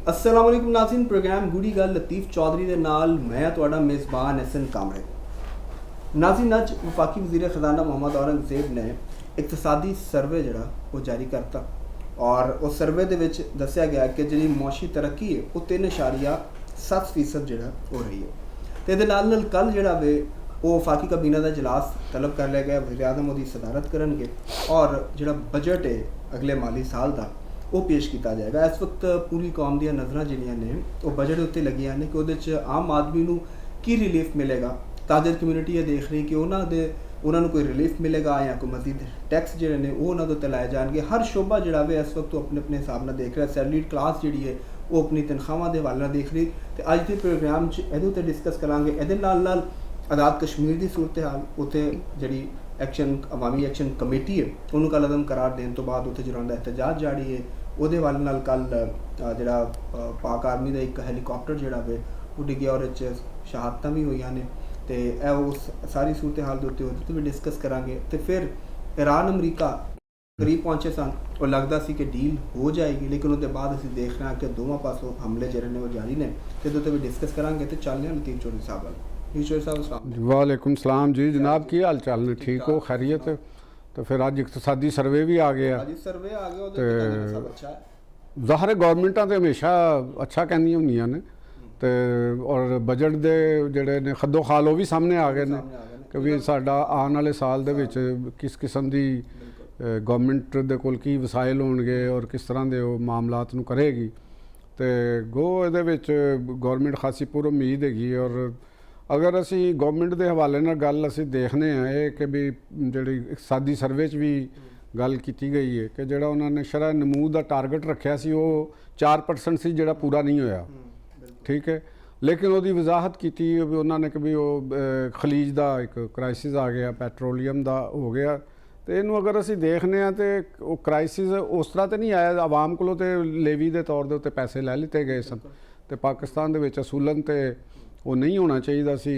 अस्सलाम वालेकुम नाज़रीन, प्रोग्राम गुड़ी गल लतीफ़ चौधरी दे नाल मैं तुहाडा मेज़बान हसन कामरे। नाज़रीन, अज वफाकी वज़ीर ख़ज़ाना मोहम्मद औरंगज़ेब ने इकतसादी सर्वे जिहड़ा वो जारी करता और उस सर्वे दे विच दस्सिया गया कि जिहड़ी मुआशी तरक्की है वो 3.7% जिहड़ा हो रही है। तो इहदे नाल कल जिहड़ा वे वो वफाकी काबीना का इजलास तलब कर लिया गया। वज़ीर आज़म उहदी सदारत करनगे और जिहड़ा बजट है अगले माली साल का वो पेश किया जाएगा। इस वक्त पूरी कौम दी नज़रां जिहड़ियां ने वो बजट उत्ते लगियां ने कि उहदे च आम आदमी नूं की रिलीफ मिलेगा। ताजर कम्यूनिटी ये देख रही कि उन्होंने कोई रिलीफ मिलेगा या कोई मजीद टैक्स जिहड़े ने वो उन्होंने उत्ते लाए जाएंगे। हर शोबा जिहड़ा वे इस वक्त अपने अपने हिसाब नाल देख रहा है। सैलरीड क्लास जिहड़ी है वो अपनी तनख्वाहां दे हवाले नाल देख रही। तो अज के प्रोग्राम च इहदे उत्ते डिस्कस करांगे। इहदे नाल आज़ाद कश्मीर की सूरत हाल उत्ते जिहड़ी एक्शन अवामी एक्शन कमेटी है उन्होंने कल अदम करार देने तो बाद उत्थे जिहड़ा एहतजाज जारी है ਉਹਦੇ हवाले नाल कल ਜਿਹੜਾ पाक आर्मी का एक हैलीकॉप्टर ਜਿਹੜਾ ਵੇ ਉਹ ਡਿੱਗਿਆ और शहादतां भी होईयां ने। तो यह उस सारी सूरत हाल के उत्ते भी डिस्कस करांगे। तो फिर ईरान अमरीका करीब पहुँचे सन और लगता सी कि डील हो जाएगी, लेकिन उसके बाद असीं देख रहे हैं कि दोवां पासों हमले जिहड़े ने वो जारी ने। तो उत्ते भी डिस्कस करांगे। तो चलने लतीफ़ चौधरी साहब वाल। चौधरी साहब वालेकुम सलाम जी जनाब, की हाल चाल ने? ठीक हो, खैरियत? तो फिर अज इकतसादी सर्वे भी आ गया। ज़ाहिर है गौरमेंटा तो हमेशा अच्छा कहदियां होंदियां ने तो और बजट के जोड़े ने खद्दो खाल वो भी सामने आ गए ने कि भी साडा आने वाले साल दे विच किस किस्म की गौरमेंट दे कोल की वसाइल होणगे और किस तरह के वो मामलात नूं करेगी। तो गो इहदे विच गौरमेंट खासी पुर उम्मीद हैगी। और अगर असी गौरमेंट के हवाले नाल गल असी देखने ये कि भी जिहड़ी इकतसादी सर्वे च भी गल की गई है कि जिहड़ा उन्होंने शरह नमू का टारगेट रखा सी वो 4% सी जिहड़ा पूरा नहीं होया। ठीक है, लेकिन उसकी वजाहत की भी उन्होंने कि भी वो खलीज का एक क्राइसिस आ गया, पेट्रोलीयम का हो गया। तो इनू अगर असी देखने तो वो क्राइसिस उस तरह तो नहीं आया, आवाम को लेवी के तौर पर पैसे लै लिते गए सन। तो पाकिस्तान के असूलन तो वो नहीं होना चाहिए सी।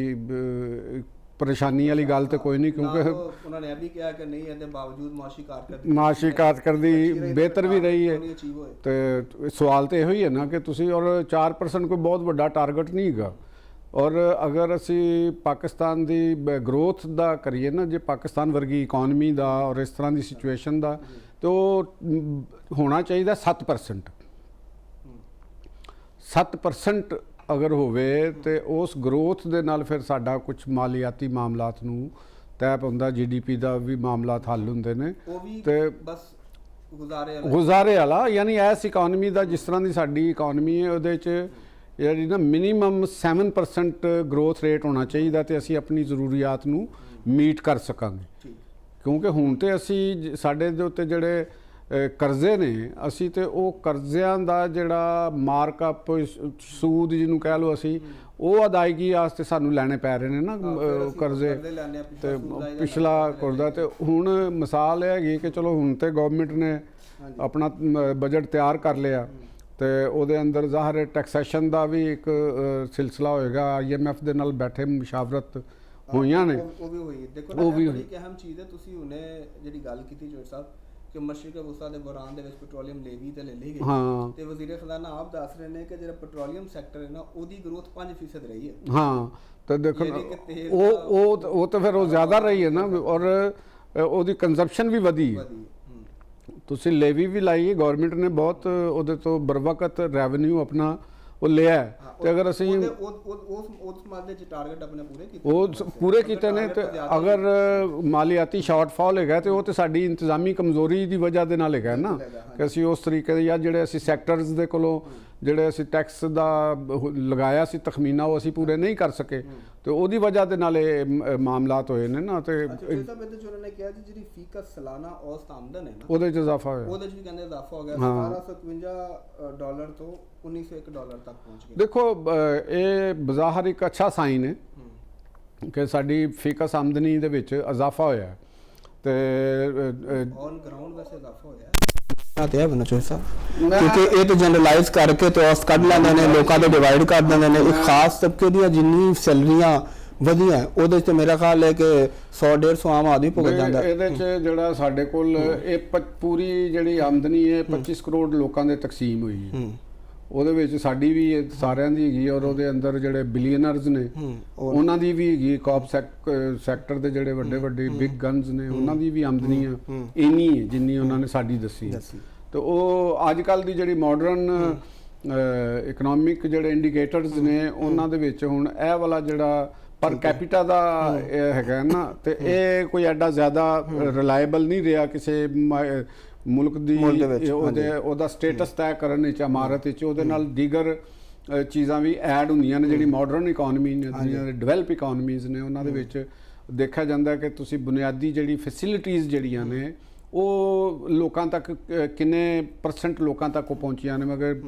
परेशानी वाली गल तो कोई नहीं, क्योंकि उन्होंने यह भी कहा कि नहीं इसके बावजूद माशी कारकर्दगी बेहतर भी रही है। तो सवाल तो यही है ना कि तुसी और 4% कोई बहुत बड़ा टारगेट नहीं है। और अगर असी पाकिस्तान की ग्रोथ का करिए ना, जो पाकिस्तान वर्गी इकॉनमी का और इस तरह की सिचुएशन का, तो होना चाहिए 7%। 7% अगर होवे तो उस ग्रोथ के नाल फिर साडा कुछ मालियाती मामलात नूं तय पाउंदा, GDP का भी मामलात हल हुंदे ने। तो बस गुजारे वाला यानी इस इकॉनमी का जिस तरह की साडी इकॉनमी है उहदे च जिहड़ी ना मिनीमम 7% ग्रोथ रेट होना चाहिए तो असी अपनी जरूरियात नूं मीट कर सकांगे। क्योंकि हुण तो असी साडे दे उत्ते जिहड़े कर्जे ने असी तो वो कर्जियां दा जिहड़ा मार्कअप सूद जिन्हों कह लो असी वो अदायगी वास्ते सानू लैने पै रहे हैं ना कर्जे। तो पिछला करदा तो हुण मिसाल हैगी कि चलो हुण तो गवर्नमेंट ने अपना बजट तैयार कर लिया तो उहदे अंदर ज़ाहिर टैक्सेशन का भी एक सिलसिला होएगा। IMF दे नाल बैठे मुशावरत होईयां ने वो भी अहम चीज़ है। तुसीं हुणे जिहड़ी गल कीती जोड़ साहब कि मशरक वसा के बुरान के पेट्रोलीयम लेवी तो ले ली गई। हाँ, तो वज़ीर ख़ज़ाना आप दस रहे हैं कि जो पेट्रोलीयम सैक्टर है ना उसकी ग्रोथ 5% रही है। हाँ, तो देखो वो तो फिर वो ज़्यादा रही है ना और उसकी कंजप्शन भी वधी है। तुसी लेवी भी लाई है, गवर्नमेंट ने बहुत उहदे तो बर वक्त रैवन्यू अपना वो लिया है। तो अगर असी पूरे किए ने तो अगर मालियाती शॉर्टफॉल है तो वो तो साडी इंतजामी कमजोरी की वजह के नाल है ना कि असी उस तरीके या जिहड़े असी सैक्टर्स के कोलों जिहड़े असी टैक्स का लगाया सी तखमीना वो असी पूरे नहीं कर सके। तो उसकी वजह के नाल मामलात होए ने ना। तो ਉਹਦੇ ਚ ਇਜ਼ਾਫਾ ਹੋਇਆ, ਉਹਦੇ ਚ ਵੀ ਕਹਿੰਦੇ ਇਜ਼ਾਫਾ ਹੋ ਗਿਆ। $1752 ਤੋਂ $1901 ਤੱਕ ਪਹੁੰਚ ਗਿਆ। ਦੇਖੋ ਇਹ ਬਜ਼ਾਹਰ ਇੱਕ ਅੱਛਾ ਸਾਈਨ ਹੈ ਕਿ ਸਾਡੀ ਫੀਕਸ ਆਮਦਨੀ ਦੇ ਵਿੱਚ ਇਜ਼ਾਫਾ ਹੋਇਆ ਤੇ ਔਨ ਗਰਾਊਂਡ ਵੈਸੇ ਇਜ਼ਾਫਾ ਹੋਇਆ ਤੇ ਹੈ ਬਣਾ ਚੋਸਾ ਕਿਉਂਕਿ ਇਹ ਤਾਂ ਜਨਰਲਾਈਜ਼ ਕਰਕੇ ਤੇ ਔਸਤ ਕੱਢ ਲੈਂਦੇ ਨੇ, ਲੋਕਾਂ ਦੇ ਡਿਵਾਈਡ ਕਰ ਦਿੰਦੇ ਨੇ। ਇੱਕ ਖਾਸ ਤਬਕੇ ਦੀਆਂ ਜਿੰਨੀ ਸੈਲਰੀਆਂ ਵਧੀਆ ਉਹਦੇ 'ਚ ਮੇਰਾ ਖਿਆਲ ਹੈ ਕਿ 100-150 ਆਮ ਆਦਮੀ ਭੁਗਤ ਜਾਂਦਾ। ਇਹਦੇ 'ਚ ਜਿਹੜਾ ਸਾਡੇ ਕੋਲ ਇਹ ਪੂਰੀ ਜਿਹੜੀ ਆਮਦਨੀ ਹੈ 25 ਕਰੋੜ ਲੋਕਾਂ ਦੇ ਤਕਸੀਮ ਹੋਈ ਹੈ। ਉਹਦੇ ਵਿੱਚ ਸਾਡੀ ਵੀ ਸਾਰਿਆਂ ਦੀ ਹੈਗੀ ਔਰ ਉਹਦੇ ਅੰਦਰ ਜਿਹੜੇ ਬਿਲੀਅਨਰਸ ਨੇ ਉਹਨਾਂ ਦੀ ਵੀ ਹੈਗੀ ਕਾਪ ਸੈਕਟਰ ਦੇ ਜਿਹੜੇ ਵੱਡੇ ਵੱਡੇ ਬਿਗ ਗਨਸ ਨੇ ਉਹਨਾਂ ਦੀ ਵੀ ਆਮਦਨੀ ਆ ਇੰਨੀ ਹੈ ਜਿੰਨੀ ਉਹਨਾਂ ਨੇ ਸਾਡੀ ਦੱਸੀ ਤੇ ਉਹ ਅੱਜ ਕੱਲ ਦੀ ਜਿਹੜੀ ਮਾਡਰਨ ਇਕਨੋਮਿਕ ਜਿਹੜੇ ਇੰਡੀਕੇਟਰਸ ਨੇ ਉਹਨਾਂ ਦੇ ਵਿੱਚ ਹੁਣ ਇਹ ਵਾਲਾ ਜਿਹੜਾ ਪਰ ਕੈਪੀਟਾ ਦਾ ਹੈਗਾ ਨਾ ਤੇ ਇਹ ਕੋਈ ਐਡਾ ਜ਼ਿਆਦਾ ਰਿਲਾਇਬਲ ਨਹੀਂ ਰਿਹਾ ਕਿਸੇ ਮੁਲਕ ਦੀ ਉਹਦਾ ਸਟੇਟਸ ਤੈਅ ਕਰਨ ਵਿੱਚ ਇਮਾਰਤ ਵਿੱਚ ਉਹਦੇ ਨਾਲ ਦੀਗਰ ਚੀਜ਼ਾਂ ਵੀ ਐਡ ਹੁੰਦੀਆਂ ਨੇ ਜਿਹੜੀ ਮਾਡਰਨ ਇਕਨੋਮੀ ਨੇ ਦੁਨੀਆ ਡਿਵੈਲਪ ਇਕਨੋਮੀਜ਼ ਨੇ ਉਹਨਾਂ ਦੇ ਵਿੱਚ ਦੇਖਿਆ ਜਾਂਦਾ ਕਿ ਤੁਸੀਂ ਬੁਨਿਆਦੀ ਜਿਹੜੀ ਫੈਸਿਲਿਟੀਜ਼ ਜਿਹੜੀਆਂ ਨੇ ਉਹ ਲੋਕਾਂ ਤੱਕ ਕਿੰਨੇ % ਲੋਕਾਂ ਤੱਕ ਉਹ ਪਹੁੰਚੀਆਂ ਨੇ ਮਗਰ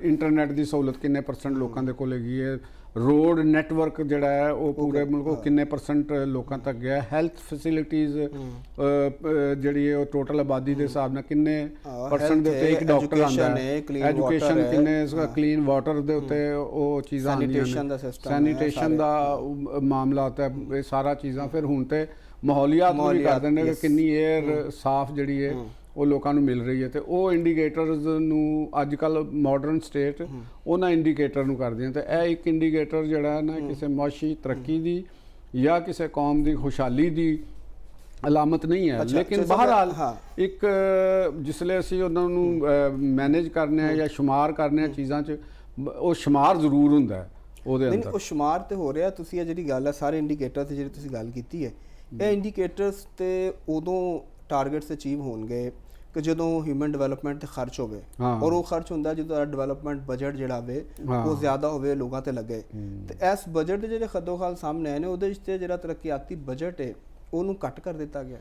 ਇੰਟਰਨੈਟ ਦੀ ਸਹੂਲਤ ਕਿੰਨੇ % ਲੋਕਾਂ ਦੇ ਕੋਲ ਹੈਗੀ ਹੈ ਰੋਡ ਨੈਟਵਰਕ ਜਿਹੜਾ ਹੈ ਉਹ ਪੂਰੇ ਮੁਲਕ ਕਿੰਨੇ % ਲੋਕਾਂ ਤੱਕ ਗਿਆ ਹੈਲਥ ਫੈਸਿਲਿਟੀਜ਼ ਜਿਹੜੀ ਹੈ ਉਹ ਟੋਟਲ ਆਬਾਦੀ ਦੇ ਹਿਸਾਬ ਨਾਲ ਕਿੰਨੇ % ਦੇ ਉੱਤੇ ਇੱਕ ਡਾਕਟਰ ਆਉਂਦਾ ਹੈ ਐਜੂਕੇਸ਼ਨ ਕਿੰਨੇ ਕਲੀਨ ਵਾਟਰ ਦੇ ਉੱਤੇ ਉਹ ਚੀਜ਼ਾਂ ਆਉਂਦੀਆਂ ਨੇ ਸੈਨੀਟੇਸ਼ਨ ਦਾ ਮਾਮਲਾ ਤਾਂ ਇਹ ਸਾਰਾ ਚੀਜ਼ਾਂ ਫਿਰ ਹੁਣ ਤੇ ਮਾਹੌਲੀਆਤ ਵੀ ਕਰ ਦਿੰਦੇ ਕਿ ਕਿੰਨੀ ਏਅਰ ਸਾਫ਼ ਜਿਹੜੀ ਹੈ ਉਹ ਲੋਕਾਂ ਨੂੰ ਮਿਲ ਰਹੀ ਹੈ ਤੇ ਉਹ ਇੰਡੀਕੇਟਰਸ ਨੂੰ ਅੱਜ ਕੱਲ ਮਾਡਰਨ ਸਟੇਟ ਉਹਨਾਂ ਇੰਡੀਕੇਟਰ ਨੂੰ ਕਰਦੀਆਂ ਤੇ ਇਹ ਇੱਕ ਇੰਡੀਕੇਟਰ ਜਿਹੜਾ ਨਾ ਕਿਸੇ ਮੁਆਸ਼ੀ ਤਰੱਕੀ ਦੀ ਜਾਂ ਕਿਸੇ ਕੌਮ ਦੀ ਖੁਸ਼ਹਾਲੀ ਦੀ ਅਲਾਮਤ ਨਹੀਂ ਹੈ ਲੇਕਿਨ ਬਹਰਹਾਲ ਇੱਕ ਜਿਸਲੇ ਅਸੀਂ ਉਹਨਾਂ ਨੂੰ ਮੈਨੇਜ ਕਰਨੇ ਆ ਜਾਂ ਸ਼ੁਮਾਰ ਕਰਨੇ ਆ ਚੀਜ਼ਾਂ 'ਚ ਉਹ ਸ਼ੁਮਾਰ ਜ਼ਰੂਰ ਹੁੰਦਾ ਹੈ ਉਹਦੇ ਅੰਦਰ ਉਹ ਸ਼ੁਮਾਰ ਤੇ ਹੋ ਰਿਹਾ ਤੁਸੀਂ ਇਹ ਜਿਹੜੀ ਗੱਲ ਹੈ ਸਾਰੇ ਇੰਡੀਕੇਟਰ ਤੇ ਜਿਹੜੀ ਤੁਸੀਂ ਗੱਲ ਕੀਤੀ ਹੈ ਇਹ ਇੰਡੀਕੇਟਰਸ ਤੇ ਉਦੋਂ ਟਾਰਗੇਟਸ ਅਚੀਵ ਹੋਣਗੇ ਕਿ ਜਦੋਂ ਹਿਊਮਨ ਡਿਵੈਲਪਮੈਂਟ ਤੇ ਖਰਚ ਹੋਵੇ ਔਰ ਉਹ ਖਰਚ ਹੁੰਦਾ ਜਦੋਂ ਡਿਵੈਲਪਮੈਂਟ ਬਜਟ ਜਿਹੜਾ ਹੋਵੇ ਉਹ ਜ਼ਿਆਦਾ ਹੋਵੇ ਲੋਕਾਂ ਤੇ ਲੱਗੇ ਤੇ ਇਸ ਬਜਟ ਦੇ ਜਿਹੜੇ ਖੱਦੋਖਾਲ ਸਾਹਮਣੇ ਆਏ ਨੇ ਉਹਦੇ ਵਿੱਚ ਤੇ ਜਿਹੜਾ ਤਰੱਕੀਆਤੀ ਬਜਟ ਹੈ ਉਹਨੂੰ ਘੱਟ ਕਰ ਦਿੱਤਾ ਗਿਆ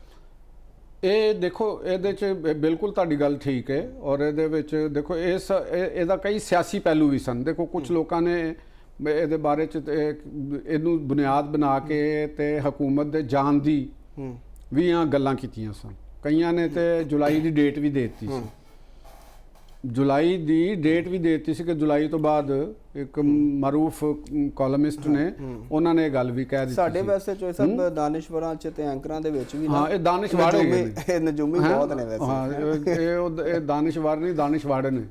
ਇਹ ਦੇਖੋ ਇਹਦੇ 'ਚ ਬਿਲਕੁਲ ਤੁਹਾਡੀ ਗੱਲ ਠੀਕ ਹੈ ਔਰ ਇਹਦੇ ਵਿੱਚ ਦੇਖੋ ਇਹਦਾ ਕਈ ਸਿਆਸੀ ਪਹਿਲੂ ਵੀ ਸਨ ਦੇਖੋ ਕੁਝ ਲੋਕਾਂ ਨੇ ਇਹਦੇ ਬਾਰੇ 'ਚ ਇਹਨੂੰ ਬੁਨਿਆਦ ਬਣਾ ਕੇ ਤੇ ਹਕੂਮਤ ਦੇ ਜਾਣ ਦੀ ਵੀ ਗੱਲਾਂ ਕੀਤੀਆਂ ਸਨ ਕਈਆਂ ਨੇ ਤੇ ਜੁਲਾਈ ਦੀ ਡੇਟ ਵੀ ਦੇ ਦਿੱਤੀ ਸੀ ਜੁਲਾਈ ਦੀ ਡੇਟ ਵੀ ਦੇ ਦਿੱਤੀ ਸੀ ਕਿ ਜੁਲਾਈ ਤੋਂ ਬਾਅਦ ਇੱਕ ਮਾਰੂਫ ਕਾਲਮਿਸਟ ਨੇ ਉਹਨਾਂ ਨੇ ਇਹ ਗੱਲ ਵੀ ਕਹਿ ਦਿੱਤੀ ਸਾਡੇ ਵੈਸੇ ਚੋਇਸ ਸਭ ਦਾਨਿਸ਼ਵਰਾਂ ਚ ਤੇ ਐਂਕਰਾਂ ਦੇ ਵਿੱਚ ਵੀ ਹਾਂ ਇਹ ਦਾਨਿਸ਼ਵਾੜੇ ਇਹ ਨਜੂਮੀ ਬਹੁਤ ਨੇ ਵੈਸੇ ਹਾਂ ਇਹ ਦਾਨਿਸ਼ਵਾਰ ਨਹੀਂ ਦਾਨਿਸ਼ਵਾੜੇ ਨੇ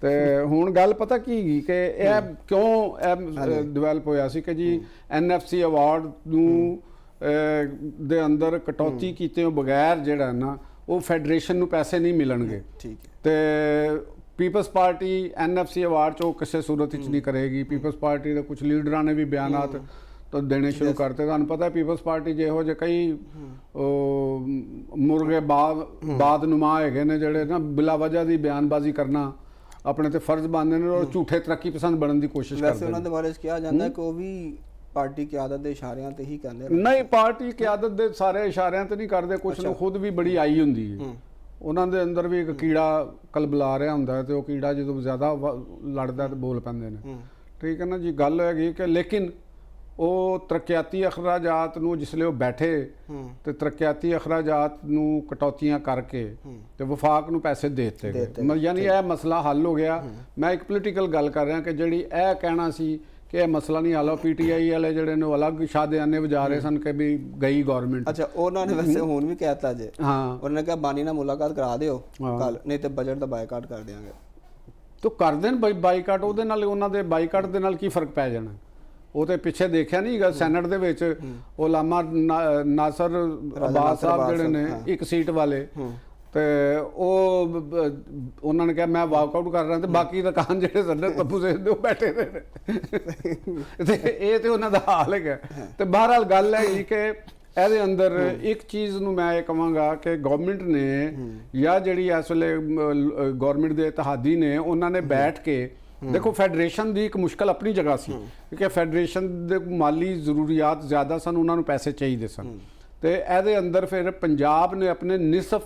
ਤੇ ਹੁਣ ਗੱਲ ਪਤਾ ਕੀ ਹੈਗੀ ਕਿ ਇਹ ਕਿਉਂ ਇਹ ਡਿਵੈਲਪ ਹੋਇਆ ਸੀ ਕਿ ਜੀ NFC ਅਵਾਰਡ ਨੂੰ ਦੇ ਅੰਦਰ ਕਟੌਤੀ ਕੀਤੇ ਬਗੈਰ ਜਿਹੜਾ ਨਾ ਉਹ ਫੈਡਰੇਸ਼ਨ ਨੂੰ ਪੈਸੇ ਨਹੀਂ ਮਿਲਣਗੇ ਠੀਕ ਹੈ ਤੇ ਪੀਪਲਸ ਪਾਰਟੀ NFC ਅਵਾਰਡ 'ਚ ਉਹ ਕਿਸੇ ਸੂਰਤ ਵਿੱਚ ਨਹੀਂ ਕਰੇਗੀ ਪੀਪਲਸ ਪਾਰਟੀ ਦੇ ਕੁਝ ਲੀਡਰਾਂ ਨੇ ਵੀ ਬਿਆਨਾਤ ਤਾਂ ਦੇਣੇ ਸ਼ੁਰੂ ਕਰਤੇ ਤੁਹਾਨੂੰ ਪਤਾ ਪੀਪਲਸ ਪਾਰਟੀ ਜਿਹੋ ਜਿਹੇ ਕਈ ਮੁਰਗੇ ਬਾਦਨੁਮਾ ਹੈਗੇ ਨੇ ਜਿਹੜੇ ਨਾ ਬਿਲਾ ਵਜ੍ਹਾ ਦੀ ਬਿਆਨਬਾਜ਼ੀ ਕਰਨਾ ਆਪਣੇ ਤੇ ਫਰਜ਼ ਬਣਦੇ ਨੇ ਔਰ ਝੂਠੇ ਤਰੱਕੀ ਪਸੰਦ ਬਣਨ ਦੀ ਕੋਸ਼ਿਸ਼ ਕਰਦੇ ਨੇ ਵੈਸੇ ਉਹਨਾਂ ਦੇ ਬਾਰੇ ਕਿਹਾ ਜਾਂਦਾ ਕਿ ਉਹ ਵੀ ਪਾਰਟੀ ਕਿਆਦਤ ਦੇ ਇਸ਼ਾਰਿਆਂ ਤੇ ਹੀ ਕਹਿੰਦੇ ਨਹੀਂ ਪਾਰਟੀ ਕਿਆਦਤ ਦੇ ਸਾਰੇ ਇਸ਼ਾਰਿਆਂ ਤੇ ਨਹੀਂ ਕਰਦੇ ਕੁਝ ਨੂੰ ਖੁਦ ਵੀ ਬੜੀ ਆਈ ਹੁੰਦੀ ਹੈ ਉਹਨਾਂ ਦੇ ਅੰਦਰ ਵੀ ਇੱਕ ਕੀੜਾ ਕਲਬਲਾ ਰਿਹਾ ਹੁੰਦਾ ਤੇ ਉਹ ਕੀੜਾ ਜਦੋਂ ਜ਼ਿਆਦਾ ਲੜਦਾ ਤੇ ਬੋਲ ਪੈਂਦੇ ਨੇ ਠੀਕ ਹੈ ਨਾ ਜੀ ਗੱਲ ਹੈਗੀ ਕਿ ਲੇਕਿਨ ਉਹ ਤਰੱਕੀਆਤੀ ਅਖਰਾਜਾਤ ਨੂੰ ਜਿਸਲੇ ਉਹ ਬੈਠੇ ਤੇ ਤਰੱਕੀਆਤੀ ਅਖਰਾਜਾਤ ਨੂੰ ਕਟੌਤੀਆਂ ਕਰਕੇ ਤੇ ਵਫਾਕ ਨੂੰ ਪੈਸੇ ਦੇ ਦਿੱਤੇ ਗਏ ਯਾਨੀ ਇਹ ਮਸਲਾ ਹੱਲ ਹੋ ਗਿਆ ਮੈਂ ਇੱਕ ਪੋਲੀਟੀਕਲ ਗੱਲ ਕਰ ਰਿਹਾ ਕਿ ਜਿਹੜੀ ਇਹ ਕਹਿਣਾ ਸੀ ਕਿ ਇਹ ਮਸਲਾ ਨਹੀਂ ਹੱਲ PTI ਵਾਲੇ ਜਿਹੜੇ ਨੇ ਅਲੱਗ ਸ਼ਾਦਿਆਨੇ ਵਜਾ ਰਹੇ ਸਨ ਕਿ ਵੀ ਗਈ ਗਵਰਨਮੈਂਟ ਅੱਛਾ ਉਹਨਾਂ ਨੇ ਵੈਸੇ ਹੁਣ ਵੀ ਕਹਿਤਾ ਜੇ ਹਾਂ ਉਹਨਾਂ ਨੇ ਕਿਹਾ ਬਾਨੀ ਨਾਲ ਮੁਲਾਕਾਤ ਕਰਾ ਦਿਓ ਕੱਲ ਨਹੀਂ ਤੇ ਬਜਟ ਦਾ ਬਾਈਕਾਟ ਕਰ ਦਿਆਂਗੇ ਤੋ ਕਰ ਦੇਣ ਬਾਈਕਾਟ ਉਹਦੇ ਨਾਲ ਉਹਨਾਂ ਦੇ ਬਾਈਕਾਟ ਦੇ ਨਾਲ ਕੀ ਫਰਕ ਪੈ ਜਾਣਾ ਉਹ ਤੇ ਪਿੱਛੇ ਦੇਖਿਆ ਨਹੀਂ ਗਾ ਸੈਨੇਟ ਦੇ ਵਿੱਚ ਉਹ ਲਾਮਾ ਨਾਸਰ ਅਬਾਸ ਸਾਹਿਬ ਜਿਹੜੇ ਨੇ ਇੱਕ ਸੀਟ ਵਾਲੇ ਤੇ ਉਹ ਉਹਨਾਂ ਨੇ ਕਿਹਾ ਮੈਂ ਵਾਕਆਊਟ ਕਰ ਰਿਹਾ ਤੇ ਬਾਕੀ ਦੁਕਾਨ ਜਿਹੜੇ ਸਾਡੇ ਤੱਬੂ ਸੇ ਉਹ ਬੈਠੇ ਨੇ ਤੇ ਇਹ ਤੇ ਉਹਨਾਂ ਦਾ ਹਾਲ ਹੈਗਾ ਤੇ ਬਹਰਹਾਲ ਗੱਲ ਹੈ ਕਿ ਇਹਦੇ ਅੰਦਰ ਇੱਕ ਚੀਜ਼ ਨੂੰ ਮੈਂ ਇਹ ਕਹਾਂਗਾ ਕਿ ਗਵਰਨਮੈਂਟ ਨੇ ਜਾਂ ਜਿਹੜੀ ਇਸ ਵੇਲੇ ਗਵਰਨਮੈਂਟ ਦੇ ਇਤਿਹਾਦੀ ਨੇ ਉਹਨਾਂ ਨੇ ਬੈਠ ਕੇ ਦੇਖੋ ਫੈਡਰੇਸ਼ਨ ਦੀ ਇੱਕ ਮੁਸ਼ਕਲ ਆਪਣੀ ਜਗ੍ਹਾ ਸੀ ਕਿਉਂਕਿ ਫੈਡਰੇਸ਼ਨ ਦੇ ਮਾਲੀ ਜ਼ਰੂਰੀਆਤ ਜ਼ਿਆਦਾ ਸਨ ਉਹਨਾਂ ਨੂੰ ਪੈਸੇ ਚਾਹੀਦੇ ਸਨ ਤੇ ਇਹਦੇ ਅੰਦਰ ਫਿਰ ਪੰਜਾਬ ਨੇ ਆਪਣੇ ਨਿਸਫ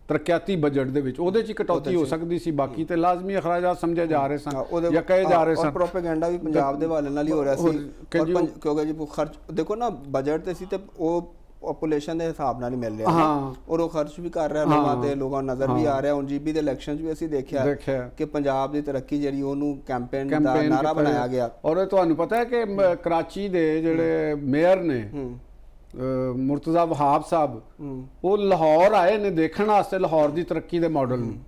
ਤਰੱਕੀਆਤੀ ਬਜਟ ਦੇ ਵਿੱਚ ਉਹਦੇ 'ਚ ਕਟੌਤੀ ਹੋ ਸਕਦੀ ਸੀ ਬਾਕੀ ਤੇ ਲਾਜ਼ਮੀ ਅਖਰਾਜਾਤ ਸਮਝੇ ਜਾ ਰਹੇ ਸਨ ਜਾਂ ਕਹੇ ਜਾ ਰਹੇ ਸਨ ਪ੍ਰੋਪੇਗੈਂਡਾ ਵੀ ਪੰਜਾਬ ਦੇ ਵਾਲੇ ਨਾਲ ਹੀ ਹੋ ਰਿਹਾ ਸੀ ਕਿਉਂਕਿ ਜੀ ਖਰਚ ਦੇਖੋ ਨਾ ਬਜਟ ਤੇ ਸੀ ਤੇ ਉਹ ਪੋਪੂਲੇਸ਼ਨ ਦੇ ਹਿਸਾਬ ਨਾਲ ਹੀ ਮਿਲ ਰਿਹਾ ਔਰ ਉਹ ਖਰਚ ਵੀ ਕਰ ਰਿਹਾ ਲੋਕਾਂ ਤੇ ਲੋਕਾਂ ਨੂੰ ਨਜ਼ਰ ਵੀ ਆ ਰਿਹਾ ਹੁਣ GB ਦੇ ਇਲੈਕਸ਼ਨ 'ਚ ਵੀ ਅਸੀਂ ਦੇਖਿਆ ਕਿ ਪੰਜਾਬ ਦੀ ਤਰੱਕੀ ਜਿਹੜੀ ਉਹਨੂੰ ਕੈਂਪੇਨ ਦਾ ਨਾਰਾ ਬਣਾਇਆ ਗਿਆ ਔਰ ਤੁਹਾਨੂੰ ਪਤਾ ਹੈ ਕਿ ਕਰਾਚੀ ਦੇ ਜਿਹੜੇ ਮੇਅਰ ਨੇ ਮੁਰਤਜ਼ਾ ਵਹਾਬ ਸਾਹਿਬ ਉਹ ਲਾਹੌਰ ਆਏ ਨੇ ਦੇਖਣ ਵਾਸਤੇ ਲਾਹੌਰ ਦੀ ਤਰੱਕੀ ਦੇ ਮਾਡਲ ਨੂੰ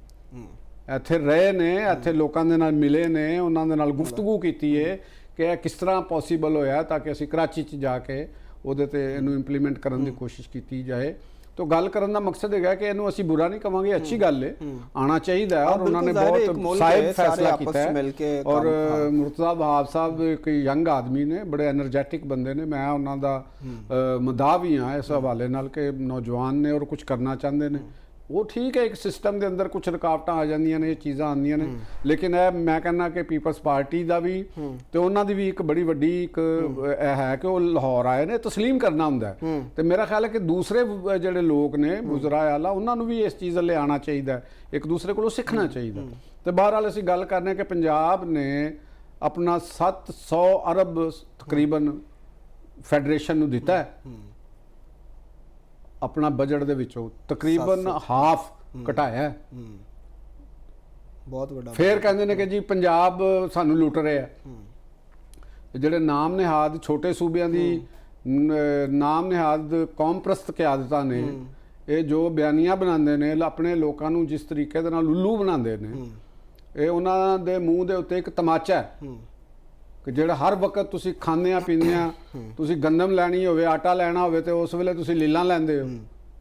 ਇੱਥੇ ਰਹੇ ਨੇ, ਇੱਥੇ ਲੋਕਾਂ ਦੇ ਨਾਲ ਮਿਲੇ ਨੇ, ਉਹਨਾਂ ਦੇ ਨਾਲ ਗੁਫ਼ਤਗੂ ਕੀਤੀ ਹੈ ਕਿ ਇਹ ਕਿਸ ਤਰ੍ਹਾਂ ਪੋਸੀਬਲ ਹੋਇਆ, ਤਾਂ ਕਿ ਅਸੀਂ ਕਰਾਚੀ 'ਚ ਜਾ ਕੇ ਉਹਦੇ ਤੇ ਇਹਨੂੰ ਇੰਪਲੀਮੈਂਟ ਕਰਨ ਦੀ ਕੋਸ਼ਿਸ਼ ਕੀਤੀ ਜਾਏ। तो गल करने का मकसद है कि इन्हू असीं बुरा नहीं कहांगे, अच्छी गल है, आना चाहिए है। और उन्होंने बहुत साहिब फैसला किया है। और मुर्तज़ा वहाब साहब एक यंग आदमी ने, बड़े एनर्जैटिक बंदे ने, मैं उन्हों का मदाह भी हाँ इस हवाले नाल कि नौजवान ने और कुछ करना चाहते हैं। वो ठीक है, एक सिस्टम के अंदर कुछ रुकावट आ जांदियां ने, चीज़ां आंदियां ने, लेकिन मैं कहना कि पीपल्स पार्टी का भी तो उन्हों की भी एक बड़ी वड्डी एक है कि वो लाहौर आए ने, तस्लीम करना हुंदा है। तो मेरा ख्याल है कि दूसरे जिहड़े लोग ने बुज़रा आला उन्होंने भी इस चीज़ ले आना चाहिए, एक दूसरे को सीखना चाहिए। तो बहरहाल असीं गल करने कि पंजाब ने अपना 700 अरब तकरीबन फैडरेशन नूं दिता है, अपना बजट दे विचों तकरीबन हाफ घटाया है। बहुत बड़ा फिर कहते हैं कि जी पंजाब सानू लुट रहे हैं, जिहड़े नाम निहाद छोटे सूबियां दी नाम निहाद कौम प्रस्त क्यादतां ने, ये जो बयानियां बनाते हैं अपने लोगों को जिस तरीके दे नाल उल्लू बनाते हैं, ये उन्हां दे मूँह दे उत्ते एक तमाचा है कि ਜਿਹੜਾ हर वक्त ਤੁਸੀਂ ਖਾਂਦੇ ਆ ਪੀਂਦੇ ਆ, ਤੁਸੀਂ ਗੰਦਮ ਲੈਣੀ ਹੋਵੇ, ਆਟਾ ਲੈਣਾ ਹੋਵੇ ਤੇ ਉਸ ਵੇਲੇ ਤੁਸੀਂ ਲੀਲਾਂ ਲੈਂਦੇ ਹੋ,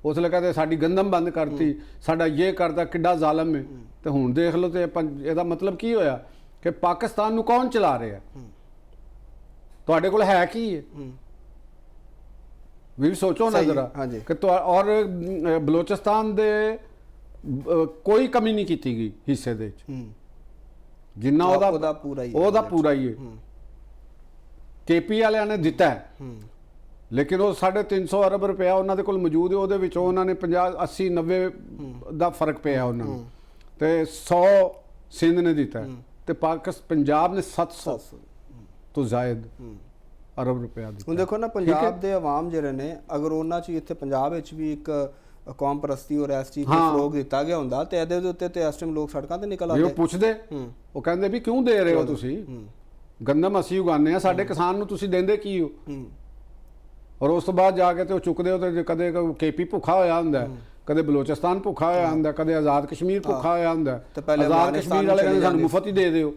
ਉਸ ਵੇਲੇ ਕਹਿੰਦੇ ਸਾਡੀ ਗੰਦਮ ਬੰਦ ਕਰਤੀ, ਸਾਡਾ ਇਹ ਕਰਦਾ, ਕਿੱਡਾ ਜ਼ਾਲਮ ਹੈ। ਤੇ ਹੁਣ ਦੇਖ ਲਓ ਤੇ ਇਹਦਾ ਮਤਲਬ ਕੀ ਹੋਇਆ ਕਿ ਪਾਕਿਸਤਾਨ ਨੂੰ ਕੌਣ ਚਲਾ ਰਿਹਾ, ਤੁਹਾਡੇ ਕੋਲ ਹੈ ਕੀ ਹੈ? ਵੀ ਸੋਚੋ ਨਾ ਜ਼ਰਾ ਕਿ ਔਰ ਬਲੋਚਿਸਤਾਨ ਦੇ ਕੋਈ ਕਮੀ ਨਹੀਂ ਕੀਤੀ ਗਈ ਹਿੱਸੇ ਦੇ ਵਿੱਚ, ਜਿੰਨਾ ਉਹਦਾ ਪੂਰਾ ਹੀ ਹੈ। केपी वालियां ने दिता है, लेकिन वो 350 अरब रुपया उन्होंने कोल मौजूद है, ਉਹਦੇ ਵਿੱਚੋਂ ਉਹਨਾਂ ਨੇ 50 80 90 ਦਾ ਫਰਕ ਪਿਆ ਉਹਨਾਂ ਨੂੰ, ਤੇ 100 ਸਿੰਧ ਨੇ ਦਿੱਤਾ ਤੇ पंजाब ने 700 ਤੋਂ ਜ਼ਾਇਦ ਅਰਬ ਰੁਪਇਆ ਦਿੱਤਾ। ਹੁਣ ਦੇਖੋ ਨਾ ਪੰਜਾਬ ਦੇ ਆਵਾਮ ਜਿਹੜੇ ਨੇ, ਅਗਰ ਉਹਨਾਂ 'ਚ ਇੱਥੇ ਪੰਜਾਬ ਵਿੱਚ ਵੀ ਇੱਕ ਕੌਮ ਪ੍ਰਸਤੀ ਔਰ ਇਸ ਚੀਜ਼ ਨੂੰ ਫਰੋਗ ਦਿੱਤਾ ਗਿਆ ਹੁੰਦਾ ਤੇ ਇਹਦੇ ਉੱਤੇ ਤੇ ਇਸ ਟਾਈਮ ਲੋਕ ਸੜਕਾਂ ਤੇ ਨਿਕਲ ਆਉਂਦੇ। ਉਹ ਪੁੱਛਦੇ, ਉਹ ਕਹਿੰਦੇ ਵੀ ਕਿਉਂ ਦੇ ਰਹੇ ਹੋ ਤੁਸੀਂ, ਗੰਦਮ ਅਸੀਂ ਉਗਾਉਂਦੇ ਆ, ਸਾਡੇ ਕਿਸਾਨ ਨੂੰ ਤੁਸੀਂ ਦਿੰਦੇ ਕੀ ਹੋ? ਔਰ ਉਸ ਤੋਂ ਬਾਅਦ ਜਾ ਕੇ ਤੇ ਉਹ ਚੁੱਕਦੇ ਹੋ ਤੇ ਕਦੇ ਕੇਪੀ ਭੁੱਖਾ ਹੋਇਆ ਹੁੰਦਾ, ਕਦੇ ਬਲੋਚਿਸਤਾਨ ਭੁੱਖਾ ਹੋਇਆ ਹੁੰਦਾ, ਕਦੇ ਆਜ਼ਾਦ ਕਸ਼ਮੀਰ ਭੁੱਖਾ ਹੋਇਆ ਹੁੰਦਾ। ਆਜ਼ਾਦ ਕਸ਼ਮੀਰ ਵਾਲੇ ਕਹਿੰਦੇ ਸਾਨੂੰ ਮੁਫਤ ਹੀ ਦੇ ਦਿਓ,